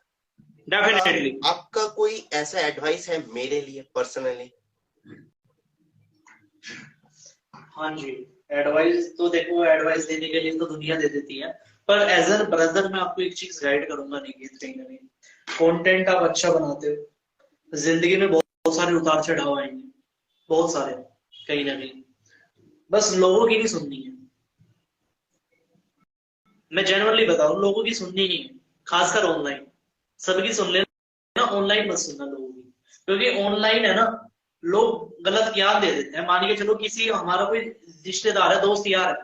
डेफिनेटली। आपका कोई ऐसा एडवाइस है मेरे लिए पर्सनली? हाँ जी, एडवाइस तो देखो, एडवाइस देने के लिए तो दुनिया दे देती है, पर एज एन ब्रदर मैं आपको एक चीज गाइड करूंगा निकेत, कहीं ना कहीं कंटेंट आप अच्छा बनाते हो, जिंदगी में बहुत सारे उतार चढ़ाव आएंगे, बहुत सारे, कहीं ना कहीं बस लोगों की नहीं सुननी है। मैं जेन्युइनली बता रहा हूँ, लोगों की सुननी नहीं है, खासकर ऑनलाइन। सबकी सुन लेना, ऑनलाइन मत सुनना लोगों की, क्योंकि ऑनलाइन है ना, लोग गलत ज्ञान दे देते हैं। मान के चलो किसी हमारा कोई रिश्तेदार है, दोस्त यार है,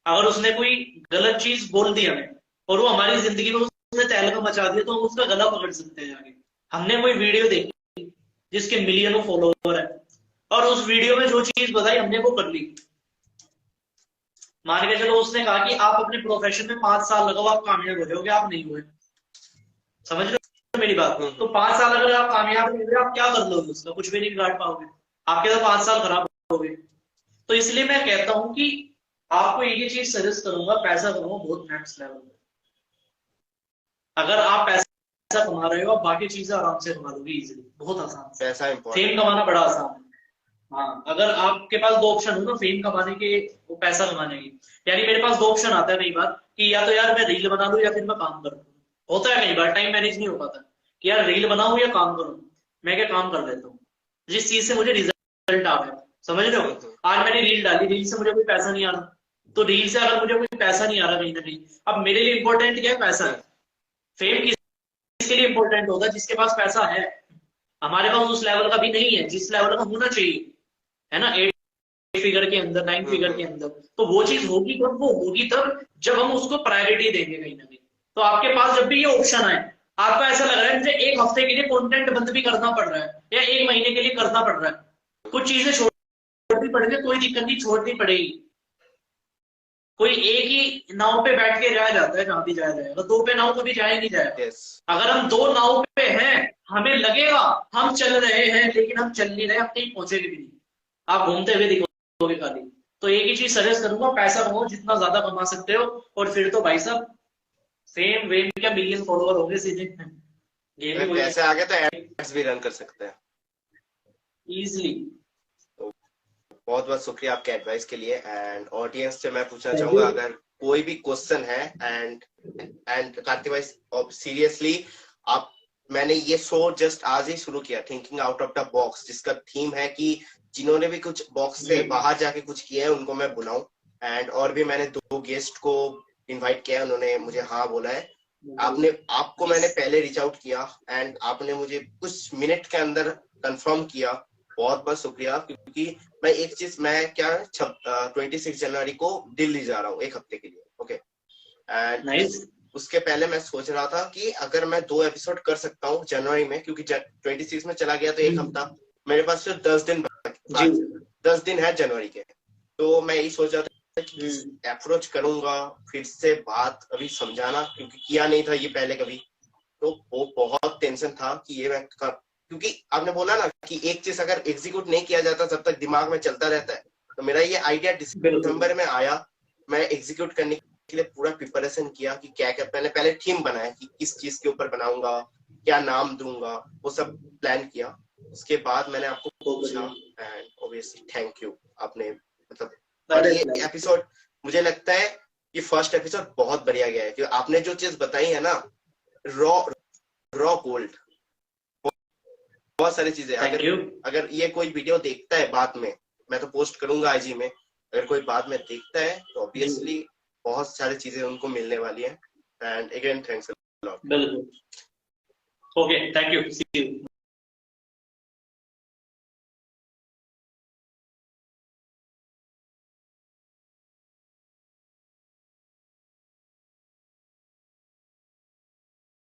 अगर उसने कोई गलत चीज बोल दी हमें और वो हमारी जिंदगी में उसने तहलका मचा दिया, तो हम उसका गला पकड़ सकते हैं आगे। हमने कोई वीडियो देखी जिसके मिलियनों फॉलोवर है, और उस वीडियो में जो चीज बताई हमने वो कर ली। मान के चलो उसने कहा कि आप अपने प्रोफेशन में 5 साल लगाओ, आप कामयाब हो जाओगे, आप नहीं हुए। समझ रहे हो मेरी बात? तो 5 साल अगर आप कामयाब नहीं हुए, आप क्या कर लोगे उसका? कुछ भी नहीं बिगाड़ पाओगे, आपके तो 5 साल खराब हो गए। तो इसलिए मैं कहता हूं कि आपको ये चीज सजेस्ट करूंगा, पैसा कमाओ बहुत नेक्स्ट लेवल में। अगर आप पैसा कमा रहे हो, आप बाकी चीजें आराम से कमा लोगे इजीली, बहुत आसान से। पैसा इंपॉर्टेंट फेम कमाना बड़ा आसान है। हाँ, अगर आपके पास दो ऑप्शन हो ना, फेम कमाने के, वो पैसा कमाने की, यानी मेरे पास दो ऑप्शन आता है कई बार कि या तो यार मैं रील बना लूं या फिर मैं काम करूं। होता है कई बार टाइम मैनेज नहीं हो पाता कि यार रील बनाऊं या काम करूं। मैं क्या काम कर लेता हूँ जिस चीज से मुझे रिजल्ट आ रहा है। समझ रहे हो? है। आज मैंने रील डाली, रील से मुझे कोई पैसा नहीं आ रहा, तो रील से अगर मुझे कोई पैसा नहीं आ रहा कहीं ना कहीं, अब मेरे लिए इंपॉर्टेंट क्या है? पैसा है। फेम किसके लिए इंपॉर्टेंट होगा? जिसके पास पैसा है। हमारे पास उस लेवल का भी नहीं है जिस लेवल का होना चाहिए, है ना, 8 फिगर के अंदर, 9 फिगर के अंदर। तो वो चीज होगी कब? वो होगी तब जब हम उसको प्रायोरिटी देंगे कहीं ना कहीं। तो आपके पास जब भी ये ऑप्शन आए, आपको ऐसा लग रहा है मुझे एक हफ्ते के लिए कंटेंट बंद भी करना पड़ रहा है या एक महीने के लिए करना पड़ रहा है, कुछ चीजें छोड़नी पड़ेगी, कोई दिक्कत नहीं, छोड़नी पड़ेगी। कोई एक ही नाव पे बैठ के जाया जाता है जहां भी जाया जाएगा, दो पे नाव कभी जाया नहीं जाएगा। यस। अगर हम दो नाव पे हैं, हमें लगेगा हम चल रहे हैं, लेकिन हम चल नहीं रहे, हम कहीं पहुंचेंगे भी नहीं, आप घूमते हुए दिखोगे खाली। तो एक ही चीज सजेस्ट करूंगा, पैसा कमाओ जितना ज्यादा कमा सकते हो, और फिर तो भाई साहब फेम वेम क्या, मिलियन फॉलोवर हो गए सीधे। गेम ही अगर वही पैसे आ गए तो एड्स भी रन कर सकते हैं। इजिली। तो बहुत बहुत शुक्रिया आपके एडवाइस के लिए। एंड ऑडियंस से मैं पूछना थैंक चाहूंगा, यू। अगर कोई भी क्वेश्चन है, एंड कार्तिक भाई सीरियसली आप, मैंने ये शो जस्ट आज ही शुरू किया, thinking out of the box, जिसका थीम है कि जिन्होंने भी कुछ बॉक्स जी से बाहर जाके कुछ किया है उनको मैं बुलाऊं। एंड और भी मैंने 2 गेस्ट को इनवाइट किया है, उन्होंने मुझे हाँ बोला है। आपको मैंने पहले रीच आउट किया एंड आपने मुझे कुछ मिनट के अंदर कंफर्म किया। बहुत बहुत शुक्रिया, क्योंकि मैं एक चीज, मैं क्या 26 जनवरी को दिल्ली जा रहा हूँ 1 हफ्ते के लिए। ओके। And nice. उसके पहले मैं सोच रहा था कि अगर मैं 2 एपिसोड कर सकता हूँ जनवरी में, क्योंकि 26 में चला गया तो 1 हफ्ता, मेरे पास सिर्फ 10 दिन जी। 10 दिन है जनवरी के। तो मैं यही सोच रहा था कि किस अप्रोच करूंगा, फिर से बात अभी समझाना, क्योंकि किया नहीं था ये पहले कभी। तो वो बहुत टेंशन था कि ये मैं क्योंकि आपने बोला ना कि एक चीज अगर एग्जीक्यूट नहीं किया जाता तब तक दिमाग में चलता रहता है। तो मेरा ये आइडिया बिल्कुल। दिसंबर में आया, मैं एग्जीक्यूट करने के लिए पूरा प्रिपरेशन किया कि क्या क्या, पहले पहले थीम बनाया कि किस चीज के ऊपर बनाऊंगा, क्या नाम दूंगा, वो सब प्लान किया। उसके बाद मैंने आपको बहुत पूछा। बढ़िया। एंड ऑब्वियसली थैंक यू, आपने मतलब, और अरे ये एपिसोड मुझे लगता है कि फर्स्ट एपिसोड बहुत बढ़िया गया है, क्योंकि आपने जो चीज बताई है ना, रॉ रॉ गोल्ड, बहुत सारी चीजें। थैंक अगर यू। अगर ये कोई वीडियो देखता है बाद में, मैं तो पोस्ट करूंगा आईजी में, अगर कोई बाद में देखता है तो जी ऑब्वियसली बहुत सारी चीजें उनको मिलने वाली है। And again thanks a lot. बिल्कुल। Okay thank you, see you.